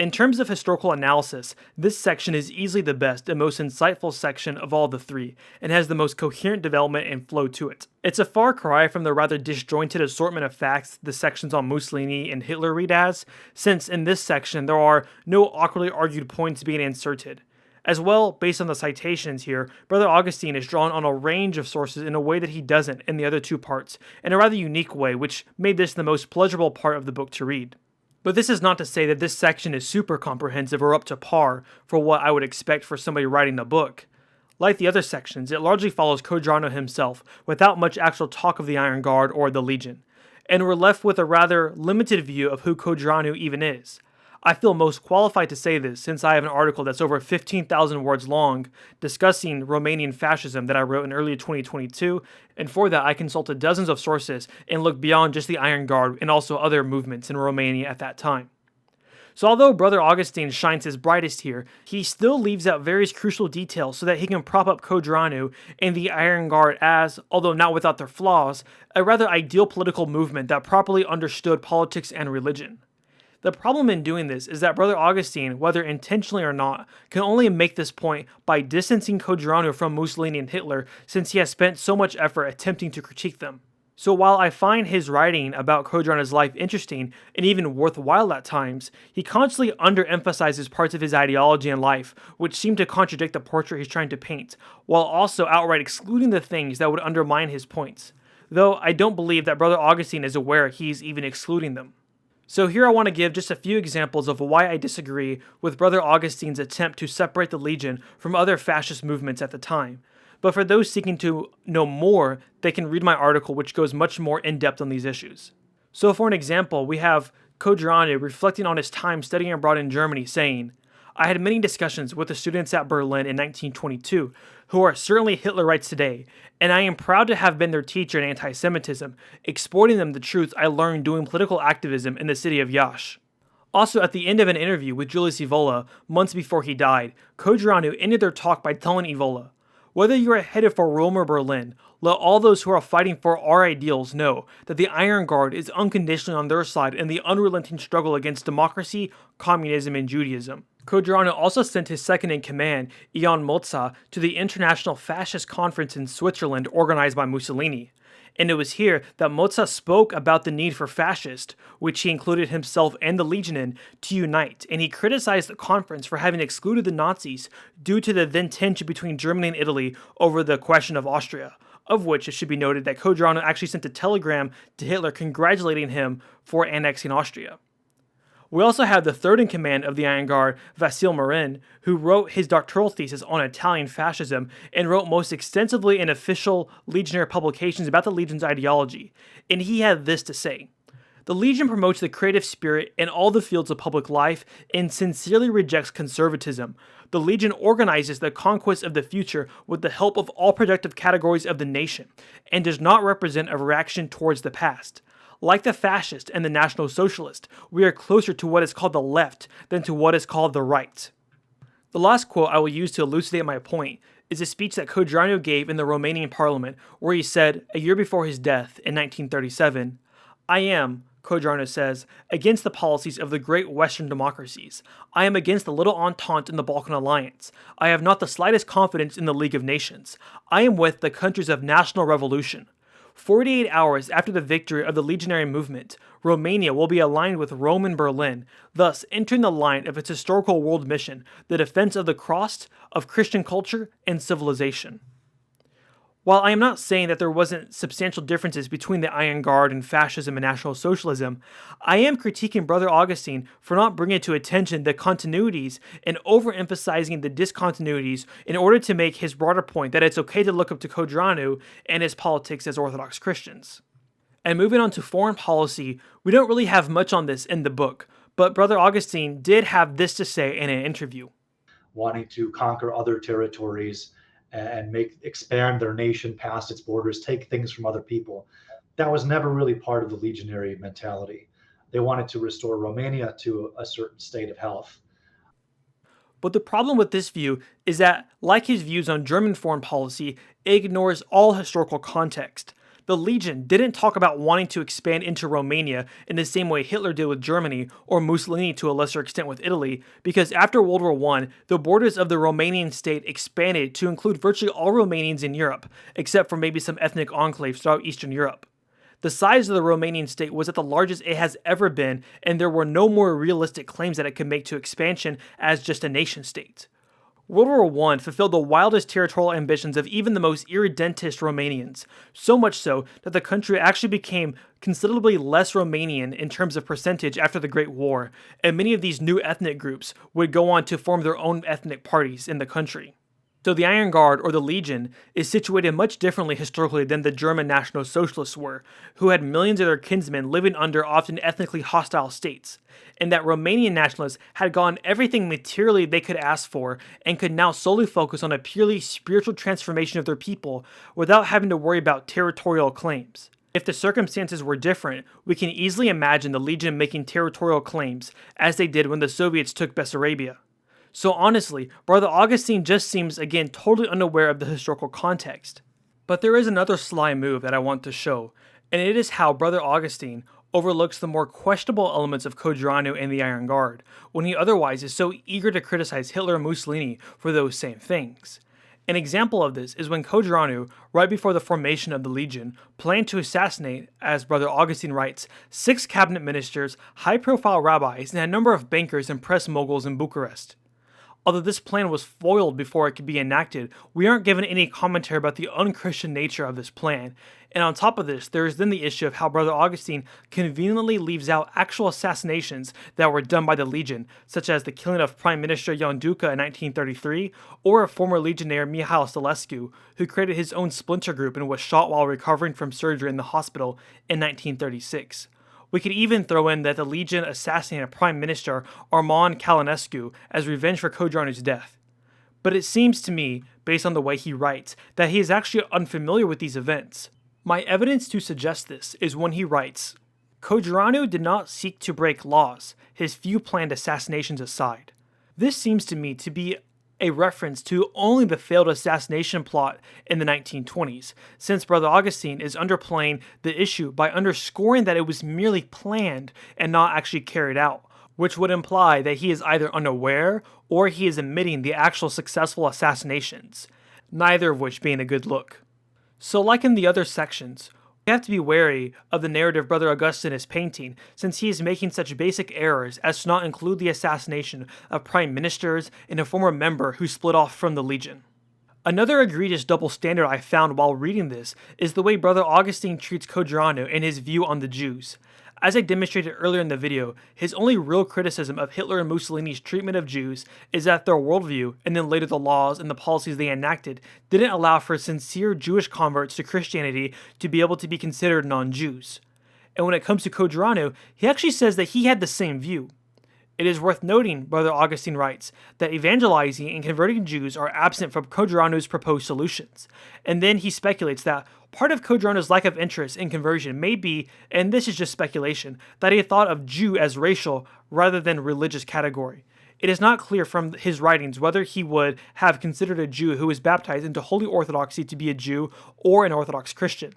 S1: In terms of historical analysis, this section is easily the best and most insightful section of all the three, and has the most coherent development and flow to it. It's a far cry from the rather disjointed assortment of facts the sections on Mussolini and Hitler read as, since in this section there are no awkwardly argued points being inserted. As well, based on the citations here, Brother Augustine is drawn on a range of sources in a way that he doesn't in the other two parts, in a rather unique way, which made this the most pleasurable part of the book to read. But this is not to say that this section is super comprehensive or up to par for what I would expect for somebody writing a book. Like the other sections, it largely follows Codreanu himself, without much actual talk of the Iron Guard or the Legion, and we're left with a rather limited view of who Codreanu even is. I feel most qualified to say this since I have an article that's over 15,000 words long discussing Romanian fascism that I wrote in early 2022, and for that I consulted dozens of sources and looked beyond just the Iron Guard and also other movements in Romania at that time. So although Brother Augustine shines his brightest here, he still leaves out various crucial details so that he can prop up Codreanu and the Iron Guard as, although not without their flaws, a rather ideal political movement that properly understood politics and religion. The problem in doing this is that Brother Augustine, whether intentionally or not, can only make this point by distancing Codreanu from Mussolini and Hitler, since he has spent so much effort attempting to critique them. So while I find his writing about Codreanu's life interesting and even worthwhile at times, he constantly underemphasizes parts of his ideology and life which seem to contradict the portrait he's trying to paint, while also outright excluding the things that would undermine his points, though I don't believe that Brother Augustine is aware he's even excluding them. So here I want to give just a few examples of why I disagree with Brother Augustine's attempt to separate the Legion from other fascist movements at the time. But for those seeking to know more, they can read my article which goes much more in depth on these issues. So for an example, we have Coduranu, reflecting on his time studying abroad in Germany, saying, I had many discussions with the students at Berlin in 1922, who are certainly Hitlerites today, and I am proud to have been their teacher in anti-Semitism, exporting them the truths I learned doing political activism in the city of Yash. Also, at the end of an interview with Julius Evola, months before he died, Coduranu ended their talk by telling Evola, whether you are headed for Rome or Berlin, let all those who are fighting for our ideals know that the Iron Guard is unconditionally on their side in the unrelenting struggle against democracy, communism, and Judaism. Coduranu also sent his second-in-command, Ion Mozza, to the International Fascist Conference in Switzerland organized by Mussolini. And it was here that Mozza spoke about the need for fascists, which he included himself and the Legion in, to unite, and he criticized the conference for having excluded the Nazis due to the then tension between Germany and Italy over the question of Austria, of which it should be noted that Coduranu actually sent a telegram to Hitler congratulating him for annexing Austria. We also have the third-in-command of the Iron Guard, Vasil Marin, who wrote his doctoral thesis on Italian fascism and wrote most extensively in official legionary publications about the Legion's ideology, and he had this to say. The Legion promotes the creative spirit in all the fields of public life and sincerely rejects conservatism. The Legion organizes the conquest of the future with the help of all productive categories of the nation, and does not represent a reaction towards the past. Like the fascist and the National Socialist, we are closer to what is called the left than to what is called the right. The last quote I will use to elucidate my point is a speech that Coduranu gave in the Romanian parliament, where he said, a year before his death in 1937, I am, Coduranu says, against the policies of the great Western democracies. I am against the little Entente in the Balkan Alliance. I have not the slightest confidence in the League of Nations. I am with the countries of national revolution. 48 hours after the victory of the legionary movement, Romania will be aligned with Rome and Berlin, thus entering the line of its historical world mission, the defense of the cross, of Christian culture and civilization. While I am not saying that there wasn't substantial differences between the Iron Guard and fascism and National Socialism, I am critiquing Brother Augustine for not bringing to attention the continuities and overemphasizing the discontinuities in order to make his broader point that it's okay to look up to Coduranu and his politics as Orthodox Christians. And moving on to foreign policy, we don't really have much on this in the book, but Brother Augustine did have this to say in an interview.
S2: Wanting to conquer other territories and expand their nation past its borders, take things from other people. That was never really part of the legionary mentality. They wanted to restore Romania to a certain state of health.
S1: But the problem with this view is that, like his views on German foreign policy, it ignores all historical context. The Legion didn't talk about wanting to expand into Romania in the same way Hitler did with Germany, or Mussolini to a lesser extent with Italy, because after World War I, the borders of the Romanian state expanded to include virtually all Romanians in Europe, except for maybe some ethnic enclaves throughout Eastern Europe. The size of the Romanian state was at the largest it has ever been, and there were no more realistic claims that it could make to expansion as just a nation-state. World War I fulfilled the wildest territorial ambitions of even the most irredentist Romanians, so much so that the country actually became considerably less Romanian in terms of percentage after the Great War, and many of these new ethnic groups would go on to form their own ethnic parties in the country. So the Iron Guard, or the Legion, is situated much differently historically than the German National Socialists were, who had millions of their kinsmen living under often ethnically hostile states, and that Romanian nationalists had gotten everything materially they could ask for and could now solely focus on a purely spiritual transformation of their people without having to worry about territorial claims. If the circumstances were different, we can easily imagine the Legion making territorial claims, as they did when the Soviets took Bessarabia. So honestly, Brother Augustine just seems, again, totally unaware of the historical context. But there is another sly move that I want to show, and it is how Brother Augustine overlooks the more questionable elements of Coduranu and the Iron Guard, when he otherwise is so eager to criticize Hitler and Mussolini for those same things. An example of this is when Coduranu, right before the formation of the Legion, planned to assassinate, as Brother Augustine writes, 6 cabinet ministers, high-profile rabbis, and a number of bankers and press moguls in Bucharest. Although this plan was foiled before it could be enacted, we aren't given any commentary about the unchristian nature of this plan. And on top of this, there is then the issue of how Brother Augustine conveniently leaves out actual assassinations that were done by the Legion, such as the killing of Prime Minister Ion Duca in 1933, or a former legionnaire Mihail Sălescu, who created his own splinter group and was shot while recovering from surgery in the hospital in 1936. We could even throw in that the Legion assassinated Prime Minister Armand Calinescu as revenge for Codrano's death. But it seems to me, based on the way he writes, that he is actually unfamiliar with these events. My evidence to suggest this is when he writes, Codrano did not seek to break laws, his few planned assassinations aside. This seems to me to be a reference to only the failed assassination plot in the 1920s, since Brother Augustine is underplaying the issue by underscoring that it was merely planned and not actually carried out, which would imply that he is either unaware or he is admitting the actual successful assassinations, neither of which being a good look. So like in the other sections, we have to be wary of the narrative Brother Augustine is painting, since he is making such basic errors as to not include the assassination of prime ministers and a former member who split off from the Legion. Another egregious double standard I found while reading this is the way Brother Augustine treats Codrano and his view on the Jews. As I demonstrated earlier in the video, his only real criticism of Hitler and Mussolini's treatment of Jews is that their worldview, and then later the laws and the policies they enacted, didn't allow for sincere Jewish converts to Christianity to be able to be considered non-Jews. And when it comes to Codrano, he actually says that he had the same view. It is worth noting, Brother Augustine writes, that evangelizing and converting Jews are absent from Codrano's proposed solutions. And then he speculates that part of Codrano's lack of interest in conversion may be, and this is just speculation, that he thought of Jew as racial rather than religious category. It is not clear from his writings whether he would have considered a Jew who was baptized into Holy Orthodoxy to be a Jew or an Orthodox Christian.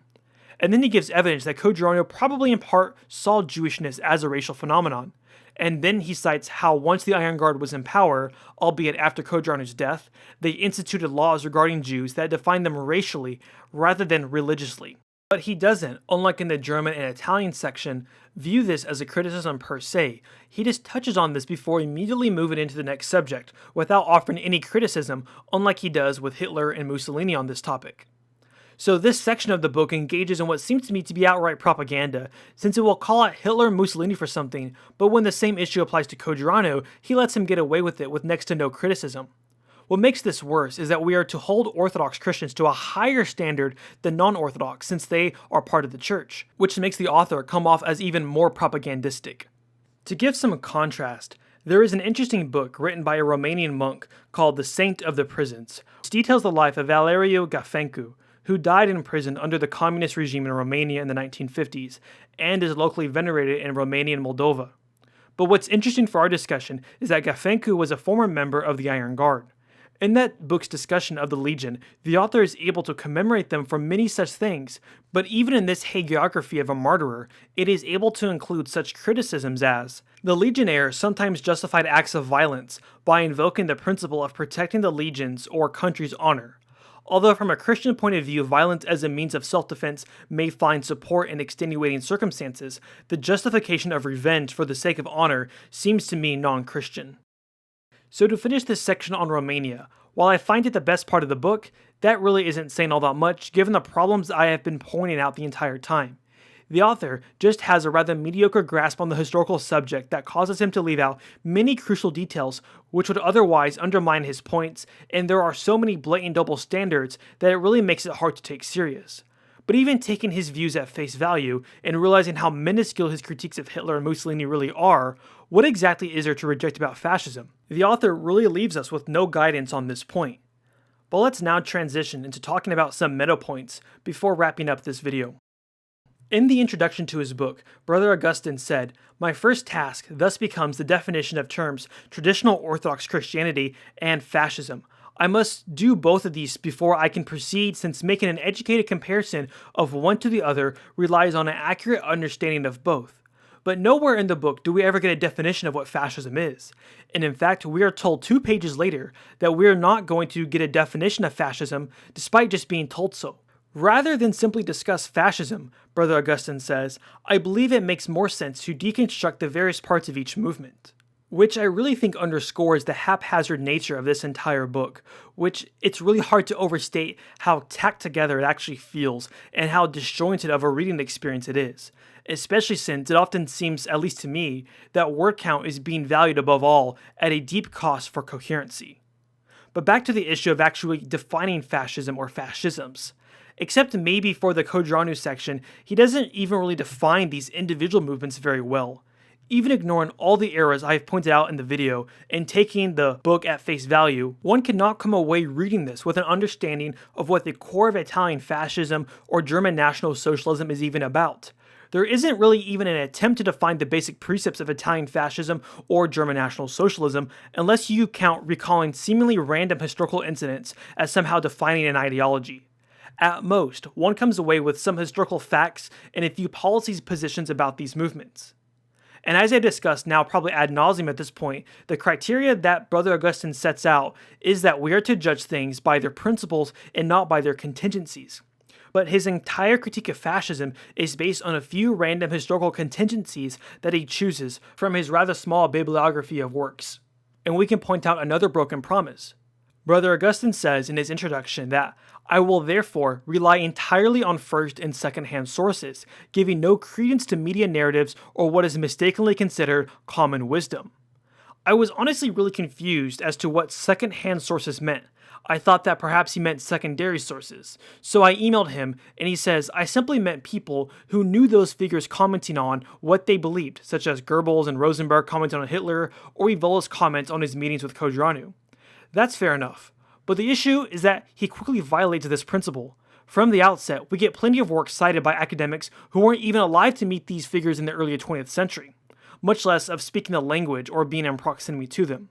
S1: And then he gives evidence that Codrano probably in part saw Jewishness as a racial phenomenon. And then he cites how once the Iron Guard was in power, albeit after Codrano's death, they instituted laws regarding Jews that defined them racially rather than religiously. But he doesn't, unlike in the German and Italian section, view this as a criticism per se. He just touches on this before immediately moving into the next subject, without offering any criticism, unlike he does with Hitler and Mussolini on this topic. So this section of the book engages in what seems to me to be outright propaganda, since it will call out Hitler and Mussolini for something, but when the same issue applies to Codrano, he lets him get away with it with next to no criticism. What makes this worse is that we are to hold Orthodox Christians to a higher standard than non-Orthodox, since they are part of the church, which makes the author come off as even more propagandistic. To give some contrast, there is an interesting book written by a Romanian monk called The Saint of the Prisons, which details the life of Valeriu Gafencu, who died in prison under the communist regime in Romania in the 1950s, and is locally venerated in Romania and Moldova. But what's interesting for our discussion is that Gafencu was a former member of the Iron Guard. In that book's discussion of the Legion, the author is able to commemorate them for many such things, but even in this hagiography of a martyr, it is able to include such criticisms as, the legionnaires sometimes justified acts of violence by invoking the principle of protecting the legion's or country's honor. Although from a Christian point of view, violence as a means of self-defense may find support in extenuating circumstances, the justification of revenge for the sake of honor seems to me non-Christian. So to finish this section on Romania, while I find it the best part of the book, that really isn't saying all that much given the problems I have been pointing out the entire time. The author just has a rather mediocre grasp on the historical subject that causes him to leave out many crucial details which would otherwise undermine his points, and there are so many blatant double standards that it really makes it hard to take serious. But even taking his views at face value and realizing how minuscule his critiques of Hitler and Mussolini really are, what exactly is there to reject about fascism? The author really leaves us with no guidance on this point. But let's now transition into talking about some meta points before wrapping up this video. In the introduction to his book, Brother Augustine said, "My first task thus becomes the definition of terms traditional Orthodox Christianity and fascism. I must do both of these before I can proceed, since making an educated comparison of one to the other relies on an accurate understanding of both." But nowhere in the book do we ever get a definition of what fascism is. And in fact, we are told 2 pages later that we are not going to get a definition of fascism despite just being told so. Rather than simply discuss fascism, Brother Augustine says, I believe it makes more sense to deconstruct the various parts of each movement. Which I really think underscores the haphazard nature of this entire book, which it's really hard to overstate how tacked together it actually feels and how disjointed of a reading experience it is. Especially since it often seems, at least to me, that word count is being valued above all at a deep cost for coherency. But back to the issue of actually defining fascism or fascisms. Except maybe for the Kodranu section, he doesn't even really define these individual movements very well. Even ignoring all the errors I've pointed out in the video and taking the book at face value, one cannot come away reading this with an understanding of what the core of Italian fascism or German National Socialism is even about. There isn't really even an attempt to define the basic precepts of Italian fascism or German National Socialism unless you count recalling seemingly random historical incidents as somehow defining an ideology. At most, one comes away with some historical facts and a few policy positions about these movements. And as I discussed now probably ad nauseum at this point, the criteria that Brother Augustine sets out is that we are to judge things by their principles and not by their contingencies. But his entire critique of fascism is based on a few random historical contingencies that he chooses from his rather small bibliography of works. And we can point out another broken promise. Brother Augustine says in his introduction that I will therefore rely entirely on first and second-hand sources, giving no credence to media narratives or what is mistakenly considered common wisdom. I was honestly really confused as to what second-hand sources meant. I thought that perhaps he meant secondary sources. So I emailed him and he says, I simply meant people who knew those figures commenting on what they believed, such as Goebbels and Rosenberg commenting on Hitler, or Evola's comments on his meetings with Kodranu. That's fair enough. But the issue is that he quickly violates this principle. From the outset, we get plenty of work cited by academics who weren't even alive to meet these figures in the early 20th century, much less of speaking the language or being in proximity to them.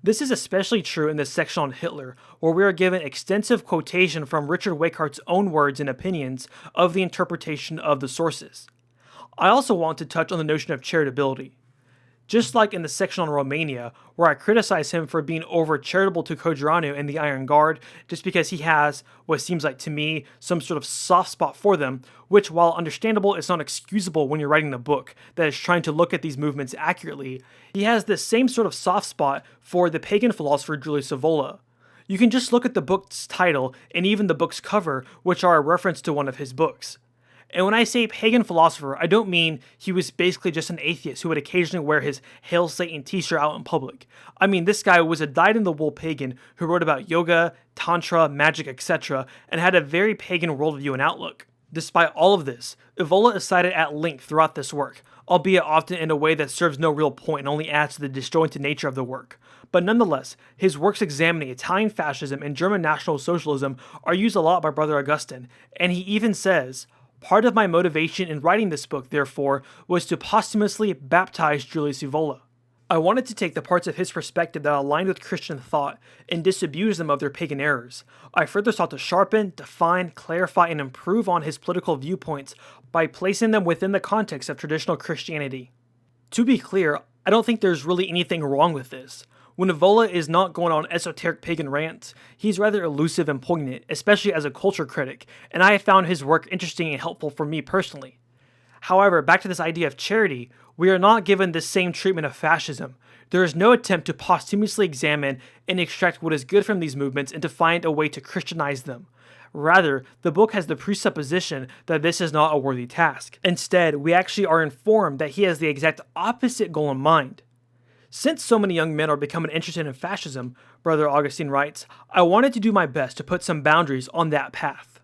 S1: This is especially true in the section on Hitler, where we are given extensive quotation from Richard Weikhart's own words and opinions of the interpretation of the sources. I also want to touch on the notion of charitability. Just like in the section on Romania, where I criticize him for being over-charitable to Kodranu and the Iron Guard just because he has, what seems like to me, some sort of soft spot for them, which, while understandable, is not excusable when you're writing a book that is trying to look at these movements accurately. He has this same sort of soft spot for the pagan philosopher Julius Evola. You can just look at the book's title and even the book's cover, which are a reference to one of his books. And when I say pagan philosopher, I don't mean he was basically just an atheist who would occasionally wear his Hail Satan t-shirt out in public. I mean, this guy was a dyed-in-the-wool pagan who wrote about yoga, tantra, magic, etc., and had a very pagan worldview and outlook. Despite all of this, Evola is cited at length throughout this work, albeit often in a way that serves no real point and only adds to the disjointed nature of the work. But nonetheless, his works examining Italian fascism and German National Socialism are used a lot by Brother Augustine, and he even says, part of my motivation in writing this book, therefore, was to posthumously baptize Julius Evola. I wanted to take the parts of his perspective that aligned with Christian thought and disabuse them of their pagan errors. I further sought to sharpen, define, clarify, and improve on his political viewpoints by placing them within the context of traditional Christianity. To be clear, I don't think there's really anything wrong with this. When Evola is not going on esoteric pagan rants, he's rather elusive and poignant, especially as a culture critic, and I have found his work interesting and helpful for me personally. However, back to this idea of charity, we are not given the same treatment of fascism. There is no attempt to posthumously examine and extract what is good from these movements and to find a way to Christianize them. Rather, the book has the presupposition that this is not a worthy task. Instead, we actually are informed that he has the exact opposite goal in mind. Since so many young men are becoming interested in fascism, Brother Augustine writes, I wanted to do my best to put some boundaries on that path.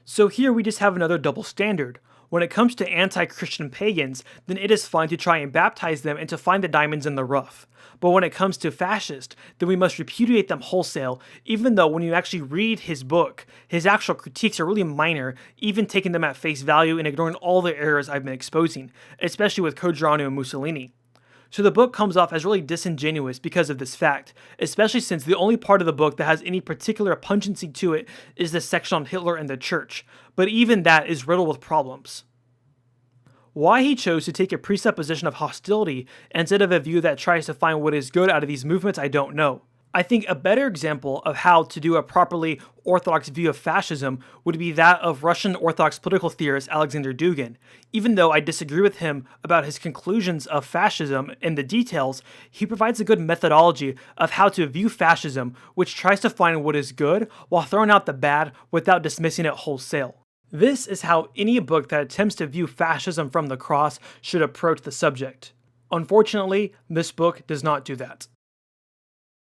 S1: So here we just have another double standard. When it comes to anti-Christian pagans, then it is fine to try and baptize them and to find the diamonds in the rough. But when it comes to fascists, then we must repudiate them wholesale, even though when you actually read his book, his actual critiques are really minor, even taking them at face value and ignoring all the errors I've been exposing, especially with Kodranu and Mussolini. So the book comes off as really disingenuous because of this fact, especially since the only part of the book that has any particular pungency to it is the section on Hitler and the church, but even that is riddled with problems. Why he chose to take a presupposition of hostility instead of a view that tries to find what is good out of these movements, I don't know. I think a better example of how to do a properly orthodox view of fascism would be that of Russian Orthodox political theorist Alexander Dugin. Even though I disagree with him about his conclusions of fascism and the details, he provides a good methodology of how to view fascism, which tries to find what is good while throwing out the bad without dismissing it wholesale. This is how any book that attempts to view fascism from the cross should approach the subject. Unfortunately, this book does not do that.